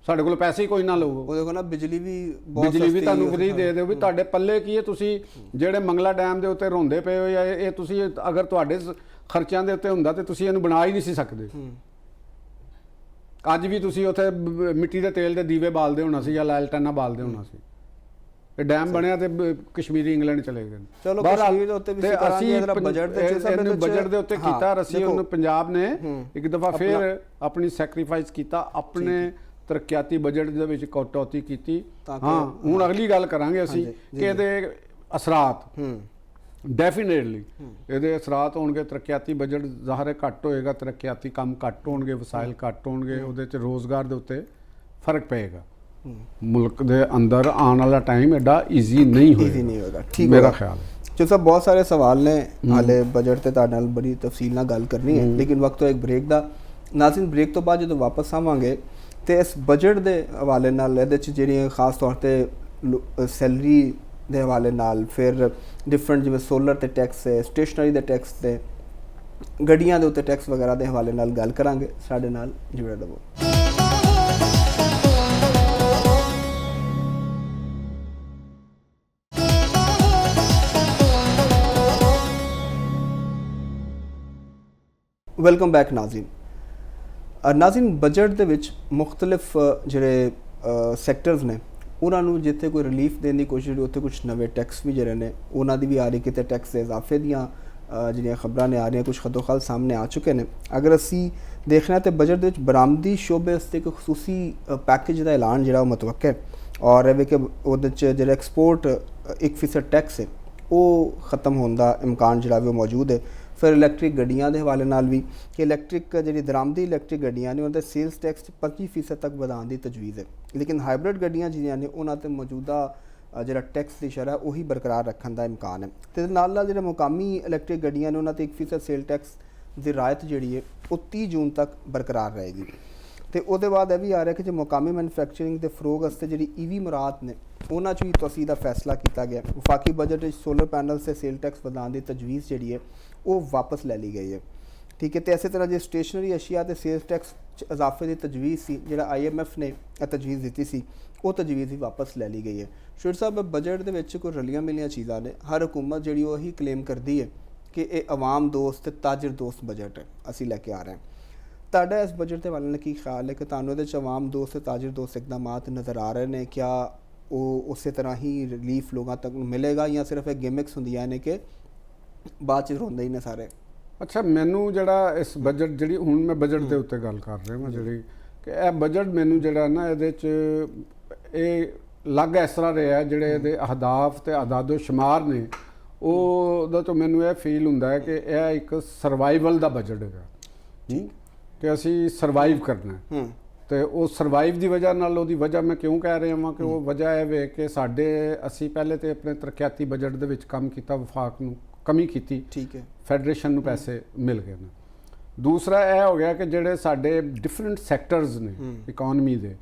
ਸਾਡੇ ਕੋਲ ਪੈਸੇ ਹੀ ਕੋਈ ਨਾ ਲਵੋ। ਉਹ ਦੇਖੋ ਨਾ ਬਿਜਲੀ ਵੀ ਤੁਹਾਨੂੰ ਫ੍ਰੀ ਦੇ ਦਿਓ, ਵੀ ਤੁਹਾਡੇ ਪੱਲੇ ਕੀ ਹੈ? ਤੁਸੀਂ ਜਿਹੜੇ ਮੰਗਲਾ ਡੈਮ ਦੇ ਉੱਤੇ ਰੋਂਦੇ ਪਏ ਹੋ, ਜਾਂ ਇਹ ਤੁਸੀਂ ਅਗਰ ਤੁਹਾਡੇ ਖਰਚਿਆਂ ਦੇ ਉੱਤੇ ਹੁੰਦਾ ਤੇ ਤੁਸੀਂ ਇਹਨੂੰ ਬਣਾ ਹੀ ਨਹੀਂ ਸੀ ਸਕਦੇ। ਅੱਜ ਵੀ ਤੁਸੀਂ ਉੱਥੇ ਮਿੱਟੀ ਦੇ ਤੇਲ ਦੇ ਦੀਵੇ ਬਾਲਦੇ ਹੋਣਾ ਸੀ ਜਾਂ ਲਾਲਟੈਨਾਂ ਬਾਲਦੇ ਹੋਣਾ ਸੀ। ਇਹ ਡੈਮ ਬਣਿਆ ਤੇ ਕਸ਼ਮੀਰੀ ਇੰਗਲੈਂਡ ਚਲੇ ਗਏ। ਚਲੋ ਕਸ਼ਮੀਰ ਦੇ ਉੱਤੇ ਵੀ ਅਸੀਂ ਬਜਟ ਦੇ ਉੱਤੇ ਕੀਤਾ, ਅਸੀਂ ਉਹਨੂੰ ਪੰਜਾਬ ਨੇ ਇੱਕ ਦਫਾ ਫਿਰ ਆਪਣੀ ਸੈਕਰੀਫਾਈਸ ਕੀਤਾ, ਆਪਣੇ ਤਰੱਕਿਆਤੀ ਬਜਟ ਦੇ ਵਿੱਚ ਕਟੌਤੀ ਕੀਤੀ। ਹਾਂ, ਹੁਣ ਅਗਲੀ ਗੱਲ ਕਰਾਂਗੇ ਅਸੀਂ ਕਿ ਇਹਦੇ ਅਸਰਾਤ ਡੈਫੀਨੇਟਲੀ ਇਹਦੇ ਅਸਰਾਤ ਹੋਣਗੇ। ਤਰੱਕਿਆਤੀ ਬਜਟ ਜ਼ਾਹਰ ਘੱਟ ਹੋਏਗਾ, ਤਰੱਕਿਆਤੀ ਕੰਮ ਘੱਟ ਹੋਣਗੇ, ਵਸਾਇਲ ਘੱਟ ਹੋਣਗੇ, ਉਹਦੇ 'ਚ ਰੋਜ਼ਗਾਰ ਦੇ ਉੱਤੇ ਫਰਕ ਪਏਗਾ। ਮੁਲਕ ਦੇ ਅੰਦਰ ਆਉਣ ਵਾਲਾ ਟਾਈਮ ਐਡਾ ਈਜ਼ੀ ਨਹੀਂ ਹੋਏਗਾ, ਠੀਕ ਮੇਰਾ ਖਿਆਲ ਹੈ। ਜੋ ਸਭ ਬਹੁਤ ਸਾਰੇ ਸਵਾਲ ਨੇ ਹਾਲੇ ਬਜਟ ਤੇ ਤੁਹਾਡੇ ਨਾਲ ਬੜੀ ਤਫਸੀਲ ਨਾਲ ਗੱਲ ਕਰਨੀ ਹੈ, ਲੇਕਿਨ ਵਕਤ ਇੱਕ ਬ੍ਰੇਕ ਦਾ। ਨਾਜ਼ਰੀਨ, ਬ੍ਰੇਕ ਤੋਂ ਬਾਅਦ ਜਦੋਂ ਵਾਪਸ ਆਵਾਂਗੇ ਤੇ ਇਸ ਬਜਟ ਦੇ ਹਵਾਲੇ ਨਾਲ ਇਹਦੇ 'ਚ ਜਿਹੜੀਆਂ ਖਾਸ ਤੌਰ ਤੇ ਸੈਲਰੀ ਦੇ ਹਵਾਲੇ ਨਾਲ, ਫਿਰ ਡਿਫਰੈਂਟ ਜਿਵੇਂ ਸੋਲਰ ਤੇ ਟੈਕਸ ਹੈ, ਸਟੇਸ਼ਨਰੀ ਦੇ ਟੈਕਸ ਤੇ ਗੱਡੀਆਂ ਦੇ ਉੱਤੇ ਟੈਕਸ ਵਗੈਰਾ ਦੇ ਹਵਾਲੇ ਨਾਲ ਗੱਲ ਕਰਾਂਗੇ। ਸਾਡੇ ਨਾਲ ਜੁੜੇ ਰਹੋ। Welcome back Nazreen. Nazreen, budget ਦੇ ਵਿੱਚ ਮੁਖਤਲਿਫ ਜਿਹੜੇ ਸੈਕਟਰਸ ਨੇ ਉਹਨਾਂ ਨੂੰ ਜਿੱਥੇ ਕੋਈ ਰਿਲੀਫ ਦੇਣ ਦੀ ਕੋਸ਼ਿਸ਼, ਉੱਥੇ ਕੁਝ ਨਵੇਂ ਟੈਕਸ ਵੀ ਜਿਹੜੇ ਨੇ ਉਹਨਾਂ ਦੀ ਵੀ ਆ ਰਹੀ, ਕਿਤੇ ਟੈਕਸ ਦੇ ਇਜ਼ਾਫੇ ਦੀਆਂ ਜਿਹੜੀਆਂ ਖਬਰਾਂ ਨੇ ਆ ਰਹੀਆਂ, ਕੁਝ ਖਦੋਖਾਲ ਸਾਹਮਣੇ ਆ ਚੁੱਕੇ ਨੇ। ਅਗਰ ਅਸੀਂ ਦੇਖਣਾ ਤੇ ਬਜਟ ਦੇ ਵਿੱਚ ਬਰਾਮਦੀ ਸ਼ੋਬੇ ਵਾਸਤੇ ਇੱਕ ਖਸੂਸੀ ਪੈਕੇਜ ਦਾ ਐਲਾਨ ਜਿਹੜਾ ਉਹ ਮੁਤਵੱਕਾ ਹੈ, ਔਰ ਇਹ ਵੀ ਕਿ ਉਹਦੇ 'ਚ ਜਿਹੜਾ ਐਕਸਪੋਰਟ 1% ਟੈਕਸ ਹੈ ਉਹ ਖਤਮ ਹੋਣ ਦਾ ਇਮਕਾਨ ਜਿਹੜਾ ਵੀ ਉਹ ਮੌਜੂਦ ਹੈ। ਫਿਰ ਇਲੈਕਟ੍ਰਿਕ ਗੱਡੀਆਂ ਦੇ ਹਵਾਲੇ ਨਾਲ ਵੀ ਕਿ ਇਲੈਕਟ੍ਰਿਕ ਜਿਹੜੀ ਦਰਾਮਦੀ ਇਲੈਕਟ੍ਰਿਕ ਗੱਡੀਆਂ ਨੇ ਉਹਨਾਂ ਦੇ ਸੇਲਸ ਟੈਕਸ 25% ਤੱਕ ਵਧਾਉਣ ਦੀ ਤਜਵੀਜ਼ ਹੈ, ਲੇਕਿਨ ਹਾਈਬ੍ਰਿਡ ਗੱਡੀਆਂ ਜਿਹੜੀਆਂ ਨੇ ਉਹਨਾਂ 'ਤੇ ਮੌਜੂਦਾ ਜਿਹੜਾ ਟੈਕਸ ਦੀ ਸ਼ਰ੍ਹਾ ਉਹੀ ਬਰਕਰਾਰ ਰੱਖਣ ਦਾ ਇਮਕਾਨ ਹੈ। ਅਤੇ ਨਾਲ ਨਾਲ ਜਿਹੜੇ ਮੁਕਾਮੀ ਇਲੈਕਟ੍ਰਿਕ ਗੱਡੀਆਂ ਨੇ ਉਹਨਾਂ 'ਤੇ 1% ਸੇਲ ਟੈਕਸ ਦੀ ਰਾਇਤ ਜਿਹੜੀ ਹੈ ਉਹ 30 ਜੂਨ ਤੱਕ ਬਰਕਰਾਰ ਰਹੇਗੀ। ਅਤੇ ਉਹਦੇ ਬਾਅਦ ਇਹ ਵੀ ਆ ਰਿਹਾ ਕਿ ਜੇ ਮੁਕਾਮੀ ਮੈਨੂਫੈਕਚਰਿੰਗ ਦੇ ਫਰੋਗ ਵਾਸਤੇ ਜਿਹੜੀ EV ਮੁਰਾਦ ਨੇ ਉਹਨਾਂ 'ਚ ਵੀ ਤੋਸੀ ਦਾ ਫੈਸਲਾ ਕੀਤਾ ਗਿਆ। ਵਫਾਕੀ ਬਜਟ ਵਿੱਚ ਸੋਲਰ ਪੈਨਲ 'ਤੇ ਸੇਲ ਟੈਕਸ ਵਧਾਉਣ ਦੀ ਤਜਵੀਜ਼ ਜਿਹੜੀ ਹੈ ਉਹ ਵਾਪਸ ਲੈ ਲਈ ਗਈ ਹੈ। ਠੀਕ ਹੈ। ਤੇ ਇਸੇ ਤਰ੍ਹਾਂ ਜੇ ਸਟੇਸ਼ਨਰੀ ਅਸ਼ੀਆ ਤੇ ਸੇਲਸ ਟੈਕਸ 'ਚ ਇਜ਼ਾਫੇ ਦੀ ਤਜਵੀਜ਼ ਸੀ, ਜਿਹੜਾ IMF ਨੇ ਇਹ ਤਜਵੀਜ਼ ਦਿੱਤੀ ਸੀ, ਉਹ ਤਜਵੀਜ਼ ਵੀ ਵਾਪਸ ਲੈ ਲਈ ਗਈ ਹੈ। ਸ਼ੇਰ ਸਾਹਿਬ, ਬਜਟ ਦੇ ਵਿੱਚ ਕੋਈ ਰਲੀਆਂ ਮਿਲੀਆਂ ਚੀਜ਼ਾਂ ਨੇ। ਹਰ ਹੁਕੂਮਤ ਜਿਹੜੀ ਉਹ ਇਹੀ ਕਲੇਮ ਕਰਦੀ ਹੈ ਕਿ ਇਹ ਆਵਾਮ ਦੋਸਤ ਤੇ ਤਾਜਰ ਦੋਸਤ ਬਜਟ ਹੈ, ਅਸੀਂ ਲੈ ਕੇ ਆ ਰਹੇ ਹਾਂ। ਤੁਹਾਡਾ ਇਸ ਬਜਟ ਦੇ ਬਾਰੇ ਕੀ ਖਿਆਲ ਹੈ ਕਿ ਤੁਹਾਨੂੰ ਇਹਦੇ 'ਚ ਆਵਾਮ ਦੋਸਤ ਤੇ ਤਾਜਰ ਦੋਸਤ ਇਕਦਾਮਾਤ ਨਜ਼ਰ ਆ ਰਹੇ ਨੇ? ਕਿਆ ਉਹ ਉਸੇ ਤਰ੍ਹਾਂ ਹੀ ਰਿਲੀਫ ਲੋਕਾਂ ਤੱਕ ਮਿਲੇਗਾ ਜਾਂ ਸਿਰਫ ਇਹ ਗਿਮਿਕਸ ਹੁੰਦੀਆਂ ਨੇ ਕਿ ਬਾਅਦ 'ਚ ਰੋਂਦੇ ਹੀ ਨੇ ਸਾਰੇ? ਅੱਛਾ, ਮੈਨੂੰ ਜਿਹੜਾ ਇਸ ਬਜਟ ਜਿਹੜੀ ਹੁਣ ਮੈਂ ਬਜਟ ਦੇ ਉੱਤੇ ਗੱਲ ਕਰ ਰਿਹਾ ਮੈਂ, ਜਿਹੜੀ ਕਿ ਇਹ ਬਜਟ ਮੈਨੂੰ ਜਿਹੜਾ ਨਾ ਇਹਦੇ 'ਚ ਇਹ ਲੱਗ ਇਸ ਤਰ੍ਹਾਂ ਰਿਹਾ, ਜਿਹੜੇ ਇਹਦੇ ਅਹਦਾਫ ਤੇ ਅਦਾਦੋ ਸ਼ੁਮਾਰ ਨੇ ਉਹਦਾ ਤੋਂ ਮੈਨੂੰ ਇਹ ਫੀਲ ਹੁੰਦਾ ਹੈ ਕਿ ਇਹ ਇੱਕ ਸਰਵਾਈਵਲ ਦਾ ਬਜਟ ਹੈਗਾ ਕਿ ਅਸੀਂ ਸਰਵਾਈਵ ਕਰਨਾ ਹੈ। ਤੇ ਉਹ ਸਰਵਾਈਵ ਦੀ ਵਜ੍ਹਾ ਨਾਲ, ਉਹਦੀ ਵਜ੍ਹਾ ਮੈਂ ਕਿਉਂ ਕਹਿ ਰਿਹਾ ਹਾਂ ਕਿ ਉਹ ਵਜ੍ਹਾ ਇਹ ਵੇ ਕਿ ਅਸੀਂ ਪਹਿਲੇ ਤੇ ਆਪਣੇ ਤਰੱਕਿਆਤੀ ਬਜਟ ਦੇ ਵਿੱਚ ਕੰਮ ਕੀਤਾ, ਵਫਾਕ ਨੂੰ ਕਮੀ ਕੀਤੀ, ਠੀਕ ਹੈ, ਫੈਡਰੇਸ਼ਨ ਨੂੰ ਪੈਸੇ ਮਿਲ ਗਏ ਨੇ। ਦੂਸਰਾ ਇਹ ਹੋ ਗਿਆ ਕਿ ਜਿਹੜੇ ਸਾਡੇ ਡਿਫਰੈਂਟ ਸੈਕਟਰਸ ਨੇ ਇਕਨੋਮੀ ਦੇ,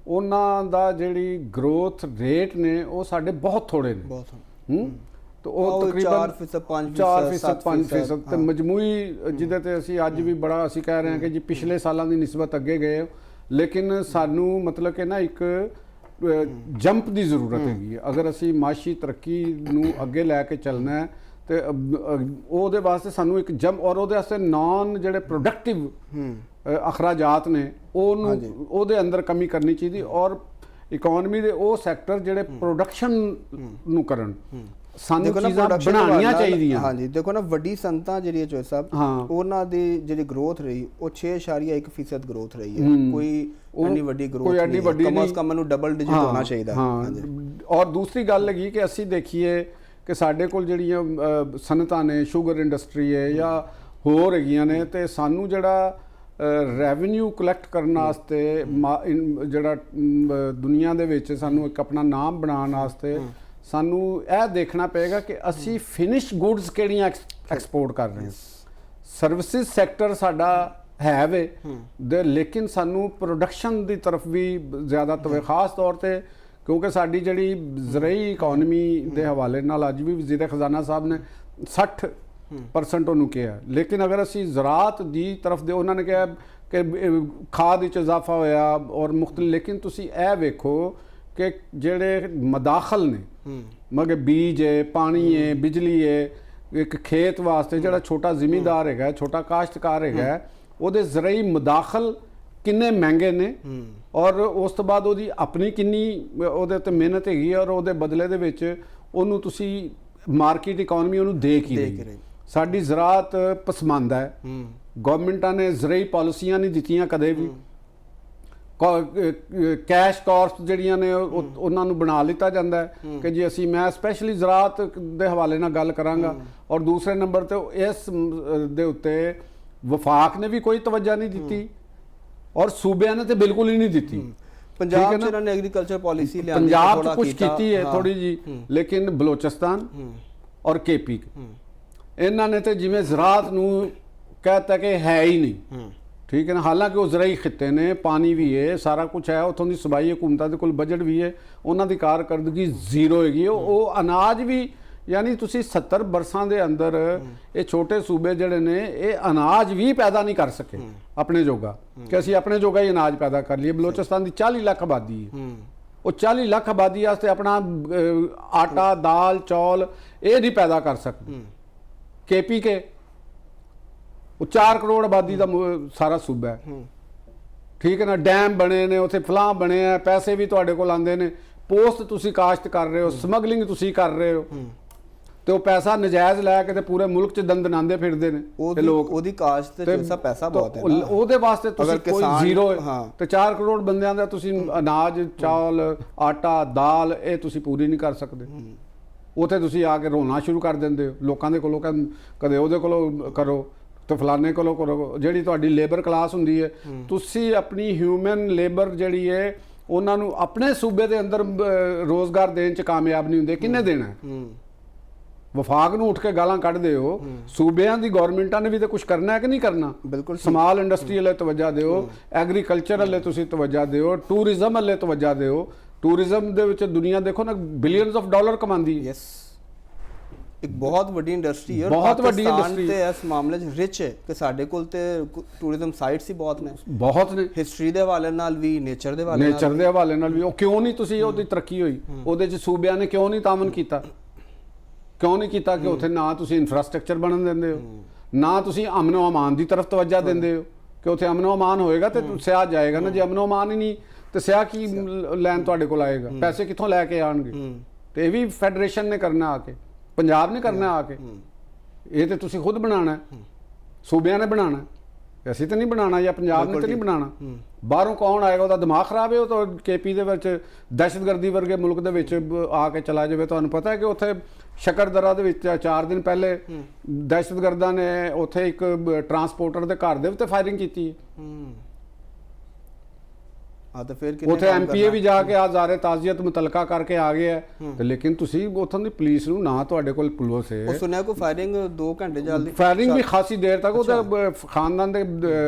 ਉਹਨਾਂ ਦਾ ਜਿਹੜੀ ਗਰੋਥ ਰੇਟ ਨੇ ਉਹ ਸਾਡੇ ਬਹੁਤ ਥੋੜੇ ਨੇ। तो तकरीबन 4% 5% ਤੇ ਮਜਮੂਈ ਜਿਹਦੇ ਤੇ ਅਸੀਂ ਅੱਜ ਵੀ ਬੜਾ ਅਸੀਂ ਕਹਿ ਰਹੇ ਹਾਂ ਕਿ ਜੀ ਪਿਛਲੇ ਸਾਲਾਂ ਦੀ ਨਿਸਬਤ ਅੱਗੇ ਗਏ, ਲੇਕਿਨ ਸਾਨੂੰ ਮਤਲਬ ਕਿ ਨਾ ਇੱਕ ਜੰਪ ਦੀ ਜ਼ਰੂਰਤ ਹੈਗੀ ਹੈ। ਅਗਰ ਅਸੀਂ ਮਾਸ਼ੀ ਤਰੱਕੀ ਨੂੰ ਅੱਗੇ ਲੈ ਕੇ ਚੱਲਣਾ ਹੈ ਤੇ ਉਹਦੇ ਵਾਸਤੇ ਸਾਨੂੰ ਇੱਕ ਜੰਪ, ਔਰ ਉਹਦੇ ਵਾਸਤੇ ਨਾਨ ਜਿਹੜੇ ਪ੍ਰੋਡਕਟਿਵ ਅਖਰਾਜਾਤ ਨੇ ਉਹਦੇ ਅੰਦਰ ਕਮੀ ਕਰਨੀ ਚਾਹੀਦੀ, ਔਰ ਇਕਨੋਮੀ ਦੇ ਉਹ ਸੈਕਟਰ ਜਿਹੜੇ ਪ੍ਰੋਡਕਸ਼ਨ ਨੂੰ ਕਰਨ, ਸਾਨੂੰ ਚੀਜ਼ਾਂ ਬਣਾਉਣੀਆਂ ਚਾਹੀਦੀਆਂ। ਹਾਂਜੀ, ਦੇਖੋ ਨਾ, ਵੱਡੀ ਸੰਤਾਂ ਜਿਹੜੀ ਚੋਇਸ ਸਾਹਿਬ ਉਹਨਾਂ ਦੀ ਜਿਹੜੀ ਗਰੋਥ ਰਹੀ ਉਹ 6.1% ਗਰੋਥ ਰਹੀ ਹੈ। ਕੋਈ ਇੰਨੀ ਵੱਡੀ ਗਰੋਥ ਨਹੀਂ, ਕਮ ਅਜ਼ ਕਮ ਨੂੰ ਡਬਲ ਡਿਜਿਟ ਹੋਣਾ ਚਾਹੀਦਾ। ਔਰ ਦੂਸਰੀ ਗੱਲ ਹੈਗੀ ਕਿ ਅਸੀਂ ਦੇਖੀਏ ਕਿ ਸਾਡੇ ਕੋਲ ਜਿਹੜੀਆਂ ਸਨਅਤਾਂ ਨੇ, ਸ਼ੂਗਰ ਇੰਡਸਟਰੀ ਹੈ ਜਾਂ ਹੋਰ ਹੈਗੀਆਂ ਨੇ, ਤੇ ਸਾਨੂੰ ਜਿਹੜਾ ਰੈਵਨਿਊ ਕਲੈਕਟ ਕਰਨ ਵਾਸਤੇ ਜਿਹੜਾ ਦੁਨੀਆ ਦੇ ਵਿੱਚ ਸਾਨੂੰ ਇੱਕ ਆਪਣਾ ਨਾਮ ਬਣਾਉਣ ਵਾਸਤੇ ਸਾਨੂੰ ਇਹ ਦੇਖਣਾ ਪਏਗਾ ਕਿ ਅਸੀਂ ਫਿਨਿਸ਼ ਗੁੱਡਸ ਕਿਹੜੀਆਂ ਐਕਸਪੋਰਟ ਕਰ ਰਹੇ ਹਾਂ। ਸਰਵਿਸਿਜ਼ ਸੈਕਟਰ ਸਾਡਾ ਹੈ ਵੇ ਦੇ, ਲੇਕਿਨ ਸਾਨੂੰ ਪ੍ਰੋਡਕਸ਼ਨ ਦੀ ਤਰਫ ਵੀ ਜ਼ਿਆਦਾ ਤਵੇ, ਖਾਸ ਤੌਰ ਤੇ ਕਿਉਂਕਿ ਸਾਡੀ ਜਿਹੜੀ ਜ਼ਰਈ ਇਕਨੋਮੀ ਦੇ ਹਵਾਲੇ ਨਾਲ ਅੱਜ ਵੀ ਵਜ਼ੀਰ ਖਜ਼ਾਨਾ ਸਾਹਿਬ ਨੇ 60% ਉਹਨੂੰ ਕਿਹਾ, ਲੇਕਿਨ ਅਗਰ ਅਸੀਂ ਜ਼ਰਾਤ ਦੀ ਤਰਫ ਦੇ, ਉਹਨਾਂ ਨੇ ਕਿਹਾ ਕਿ ਖਾਦ ਵਿੱਚ ਇਜ਼ਾਫਾ ਹੋਇਆ ਔਰ ਮੁਖਤਲਿਫ, ਲੇਕਿਨ ਤੁਸੀਂ ਇਹ ਵੇਖੋ ਕਿ ਜਿਹੜੇ ਮਦਾਖਲ ਨੇ, ਮਗਰ ਬੀਜ ਹੈ, ਪਾਣੀ ਹੈ, ਬਿਜਲੀ ਹੈ, ਇੱਕ ਖੇਤ ਵਾਸਤੇ ਜਿਹੜਾ ਛੋਟਾ ਜ਼ਿਮੀਂਦਾਰ ਹੈਗਾ, ਛੋਟਾ ਕਾਸ਼ਤਕਾਰ ਹੈਗਾ, ਉਹਦੇ ਜ਼ਰਈ ਮਦਾਖਲ ਕਿੰਨੇ ਮਹਿੰਗੇ ਨੇ, ਔਰ ਉਸ ਤੋਂ ਬਾਅਦ ਉਹਦੀ ਆਪਣੀ ਕਿੰਨੀ ਉਹਦੇ ਉੱਤੇ ਮਿਹਨਤ ਹੈਗੀ, ਔਰ ਉਹਦੇ ਬਦਲੇ ਦੇ ਵਿੱਚ ਉਹਨੂੰ ਤੁਸੀਂ ਮਾਰਕੀਟ ਇਕਨੋਮੀ ਉਹਨੂੰ ਦੇ ਕੀ ਰਹੀ। ਸਾਡੀ ਜ਼ਰਾਤ ਪਸਮਾਨਦਾ ਹੈ, ਗਵਰਨਮੈਂਟਾਂ ਨੇ ਜ਼ਰਈ ਪਾਲਿਸੀਆਂ ਨਹੀਂ ਦਿੱਤੀਆਂ ਕਦੇ ਵੀ, ਕੈਸ਼ ਕਾਰਪਸ ਜਿਹੜੀਆਂ ਨੇ ਉਹਨਾਂ ਨੂੰ ਬਣਾ ਲਿੱਤਾ ਜਾਂਦਾ ਹੈ ਕਿ ਜੀ ਅਸੀਂ, ਮੈਂ ਸਪੈਸ਼ਲੀ ਜ਼ਰਾਤ ਦੇ ਹਵਾਲੇ ਨਾਲ ਗੱਲ ਕਰਾਂਗਾ। ਔਰ ਦੂਸਰੇ ਨੰਬਰ ਤੇ ਇਸ ਦੇ ਉੱਤੇ ਵਫਾਕ ਨੇ ਵੀ ਕੋਈ ਤਵੱਜਾ ਨਹੀਂ ਦਿੱਤੀ ਔਰ ਸੂਬਿਆਂ ਨੇ ਤੇ ਬਿਲਕੁਲ ਹੀ ਨਹੀਂ ਦਿੱਤੀ। ਪੰਜਾਬ 'ਚ ਇਹਨਾਂ ਨੇ ਐਗਰੀਕਲਚਰ ਪਾਲਿਸੀ ਲਿਆਂਦੀ, ਪੰਜਾਬ 'ਚ ਕੁਝ ਕੀਤੀ ਹੈ ਥੋੜੀ ਜੀ, ਲੇਕਿਨ ਬਲੋਚਿਸਤਾਨ ਔਰ KP ਇਹਨਾਂ ਨੇ ਤੇ ਜਿਵੇਂ ਜ਼ਰਾਤ ਨੂੰ ਕਹਿਤਾ ਕਿ ਹੈ ਹੀ ਨਹੀਂ, ਠੀਕ ਹੈ ਨਾ। ਹਾਲਾਂਕਿ ਉਹ ਜ਼ਰਾਈ ਖਿੱਤੇ ਨੇ, ਪਾਣੀ ਵੀ ਹੈ, ਸਾਰਾ ਕੁਝ ਹੈ, ਉੱਥੋਂ ਦੀ ਸੂਬਾਈ ਹਕੂਮਤਾਂ ਦੇ ਕੋਲ ਬਜਟ ਵੀ ਹੈ, ਉਹਨਾਂ ਦੀ ਕਾਰਕਰਦਗੀ ਜ਼ੀਰੋ ਹੈਗੀ। ਉਹ ਅਨਾਜ ਵੀ, ਯਾਨੀ ਤੁਸੀਂ 70 ਬਰਸਾਂ ਦੇ ਅੰਦਰ ਇਹ ਛੋਟੇ ਸੂਬੇ ਜਿਹੜੇ ਨੇ ਇਹ ਅਨਾਜ ਵੀ ਪੈਦਾ ਨਹੀਂ ਕਰ ਸਕੇ ਆਪਣੇ ਜੋਗਾ, ਕਿ ਅਸੀਂ ਆਪਣੇ ਜੋਗਾ ਹੀ ਅਨਾਜ ਪੈਦਾ ਕਰ ਲਈਏ। ਬਲੋਚਿਸਤਾਨ ਦੀ 40 ਲੱਖ ਆਬਾਦੀ ਹੈ, ਉਹ 40 ਲੱਖ ਆਬਾਦੀ ਵਾਸਤੇ ਆਪਣਾ ਆਟਾ, ਦਾਲ, ਚੌਲ ਇਹ ਨਹੀਂ ਪੈਦਾ ਕਰ ਸਕਦੇ। KP ਕੇ ਉਹ 4 ਕਰੋੜ ਆਬਾਦੀ ਦਾ ਸਾਰਾ ਸੂਬਾ ਹੈ, ਠੀਕ ਹੈ ਨਾ। ਡੈਮ ਬਣੇ ਨੇ ਉੱਥੇ, ਫਲਾਂ ਬਣੇ ਆ, ਪੈਸੇ ਵੀ ਤੁਹਾਡੇ ਕੋਲ ਆਉਂਦੇ ਨੇ, ਪੋਸਟ ਤੁਸੀਂ ਕਾਸ਼ਤ ਕਰ ਰਹੇ ਹੋ, ਸਮਗਲਿੰਗ ਤੁਸੀਂ ਕਰ ਰਹੇ ਹੋ, ਤੇ ਉਹ ਪੈਸਾ ਨਜਾਇਜ਼ ਲੈ ਕੇ ਤੇ ਪੂਰੇ ਮੁਲਕ 'ਚ ਦੰਦਨਾਉਂਦੇ ਫਿਰਦੇ ਨੇ ਤੇ ਲੋਕ। ਉਹਦੀ ਕਾਸ਼ਤ ਤੇ ਜੈਸਾ ਪੈਸਾ ਬਹੁਤ ਹੈ, ਉਹਦੇ ਵਾਸਤੇ ਤੁਸੀਂ ਕੋਈ ਜ਼ੀਰੋ ਤੇ 4 ਕਰੋੜ ਬੰਦਿਆਂ ਦਾ ਤੁਸੀਂ ਅਨਾਜ, ਚੌਲ, ਆਟਾ, ਦਾਲ ਇਹ ਤੁਸੀਂ ਪੂਰੀ ਨਹੀਂ ਕਰ ਸਕਦੇ। ਉੱਥੇ ਤੁਸੀਂ ਆ ਕੇ ਰੋਣਾ ਸ਼ੁਰੂ ਕਰ ਦਿੰਦੇ ਹੋ ਲੋਕਾਂ ਦੇ ਕੋਲੋਂ, ਕਦੇ ਉਹਦੇ ਕੋਲੋਂ ਕਰੋ ਤੇ ਫਲਾਣੇ ਕੋਲੋਂ ਕਰੋ। ਜਿਹੜੀ ਤੁਹਾਡੀ ਲੇਬਰ ਕਲਾਸ ਹੁੰਦੀ ਹੈ, ਤੁਸੀਂ ਆਪਣੀ ਹਿਊਮਨ ਲੇਬਰ ਜਿਹੜੀ ਹੈ ਉਹਨਾਂ ਨੂੰ ਆਪਣੇ ਸੂਬੇ ਦੇ ਅੰਦਰ ਰੋਜ਼ਗਾਰ ਦੇਣ 'ਚ ਕਾਮਯਾਬ ਨਹੀਂ ਹੁੰਦੇ। ਕਿੰਨੇ ਦੇਣਾ? ਵਫਾਕ ਨੂੰ ਉੱਠ ਕੇ ਗਾਲਾਂ ਕੱਢਦੇ ਹੋ, ਸੂਬਿਆਂ ਦੀ ਗਵਰਨਮੈਂਟਾਂ ਨੇ ਵੀ ਤਾਂ ਕੁਝ ਕਰਨਾ ਹੈ ਕਿ ਨਹੀਂ ਕਰਨਾ? ਬਿਲਕੁਲ। ਸਮਾਲ ਇੰਡਸਟਰੀ ਵੱਲ ਤਵੱਜਾ ਦਿਓ, ਐਗਰੀਕਲਚਰ ਵੱਲ ਤੁਸੀਂ ਤਵੱਜਾ ਦਿਓ, ਟੂਰਿਜ਼ਮ ਵੱਲ ਤਵੱਜਾ ਦਿਓ। ਟੂਰਿਜ਼ਮ ਦੇ ਵਿੱਚ ਦੁਨੀਆ ਦੇਖੋ ਨਾ ਬਿਲੀਅਨਸ ਆਫ ਡਾਲਰ ਕਮਾਉਂਦੀ ਹੈ। ਇੱਕ ਬਹੁਤ ਵੱਡੀ ਇੰਡਸਟਰੀ ਹੈ, ਬਹੁਤ ਵੱਡੀ ਪਾਕਿਸਤਾਨ industry ਤੇ ਇਸ ਮਾਮਲੇ 'ਚ ਰਿਚ ਹੈ ਕਿ ਸਾਡੇ ਕੋਲ ਤੇ ਟੂਰਿਜ਼ਮ ਸਾਈਟਸ ਹੀ ਬਹੁਤ ਨੇ, ਬਹੁਤ ਨੇ, ਹਿਸਟਰੀ ਦੇ ਹਵਾਲੇ ਨਾਲ ਵੀ, ਨੇਚਰ ਦੇ ਹਵਾਲੇ ਨੇਚਰ ਦੇ ਹਵਾਲੇ ਨਾਲ ਵੀ। ਉਹ ਕਿਉਂ ਨਹੀਂ ਤੁਸੀਂ ਉਹਦੀ ਤਰੱਕੀ ਹੋਈ? ਉਹਦੇ 'ਚ ਸੂਬਿਆਂ ਨੇ ਕਿਉਂ ਨਹੀਂ ਤਾਮਨ ਕੀਤਾ? ਕਿਉਂ ਨਹੀਂ ਕੀਤਾ ਕਿ ਉੱਥੇ ਨਾ ਤੁਸੀਂ ਇਨਫਰਾਸਟ੍ਰਕਚਰ ਬਣਨ ਦਿੰਦੇ ਹੋ, ਨਾ ਤੁਸੀਂ ਅਮਨ ਓ ਅਮਾਨ ਦੀ ਤਰਫ ਤਵੱਜਾ ਦਿੰਦੇ ਹੋ ਕਿ ਉੱਥੇ ਅਮਨ ਓ ਅਮਾਨ ਹੋਏਗਾ ਤੇ ਸਿਆਹ ਜਾਏਗਾ ਨਾ। ਜੇ ਅਮਨ ਓ ਅਮਾਨ ਹੀ ਨਹੀਂ ਤੇ ਸਿਆਹ ਕੀ ਲੈਣ ਤੁਹਾਡੇ ਕੋਲ ਆਏਗਾ? ਪੈਸੇ ਕਿੱਥੋਂ ਲੈ ਕੇ ਆਣਗੇ? ਤੇ ਇਹ ਵੀ ਫੈਡਰੇਸ਼ਨ ਨੇ ਕਰਨਾ ਆ ਕੇ, ਪੰਜਾਬ ਨੇ ਕਰਨਾ ਆ ਕੇ। ਇਹ ਤੇ ਤੁਸੀਂ ਖੁਦ ਬਣਾਉਣਾ, ਸੂਬਿਆਂ ਨੇ ਬਣਾਉਣਾ, ਅਸੀਂ ਤਾਂ ਨਹੀਂ ਬਣਾਉਣਾ, ਜਾਂ ਪੰਜਾਬ ਨੇ ਤਾਂ ਨਹੀਂ ਬਣਾਉਣਾ। ਬਾਹਰੋਂ ਕੌਣ ਆਏਗਾ? ਉਹਦਾ ਦਿਮਾਗ ਖਰਾਬ ਹੈ। ਉਹ ਤਾਂ KP ਦੇ ਵਿੱਚ ਦਹਿਸ਼ਤਗਰਦੀ ਵਰਗੇ ਮੁਲਕ ਦੇ ਵਿੱਚ ਆ ਕੇ ਚਲਾ ਜਾਵੇ। ਤੁਹਾਨੂੰ ਪਤਾ ਹੈ ਕਿ ਉੱਥੇ ਸ਼ਕਰਦਰਾ ਦੇ ਵਿੱਚ 4 ਦਿਨ ਪਹਿਲੇ ਦਹਿਸ਼ਤਗਰਦਾਂ ਨੇ ਉੱਥੇ ਇੱਕ ਟਰਾਂਸਪੋਰਟਰ ਦੇ ਘਰ ਦੇ ਉੱਤੇ ਫਾਇਰਿੰਗ ਕੀਤੀ ਹੈ। ਤਾਂ ਫਿਰ ਉੱਥੇ MPA ਵੀ ਜਾ ਕੇ ਆਜ਼ਾਰੇ ਤਾਜ਼ੀਅਤ ਮੁਤਲਕਾ ਕਰਕੇ ਆ ਗਏ ਹੈ। ਤੇ ਲੇਕਿਨ ਤੁਸੀਂ ਉੱਥੋਂ ਦੀ ਪੁਲਿਸ ਨੂੰ, ਨਾ ਤੁਹਾਡੇ ਕੋਲ ਪੁਲਿਸ ਹੈ। ਉਹ ਸੁਣਿਆ ਕੋਈ ਫਾਇਰਿੰਗ 2 ਘੰਟੇ ਚੱਲਦੀ, ਫਾਇਰਿੰਗ ਵੀ ਖਾਸੀ ਦੇਰ ਤੱਕ। ਉਹਦਾ ਖਾਨਦਾਨ ਦੇ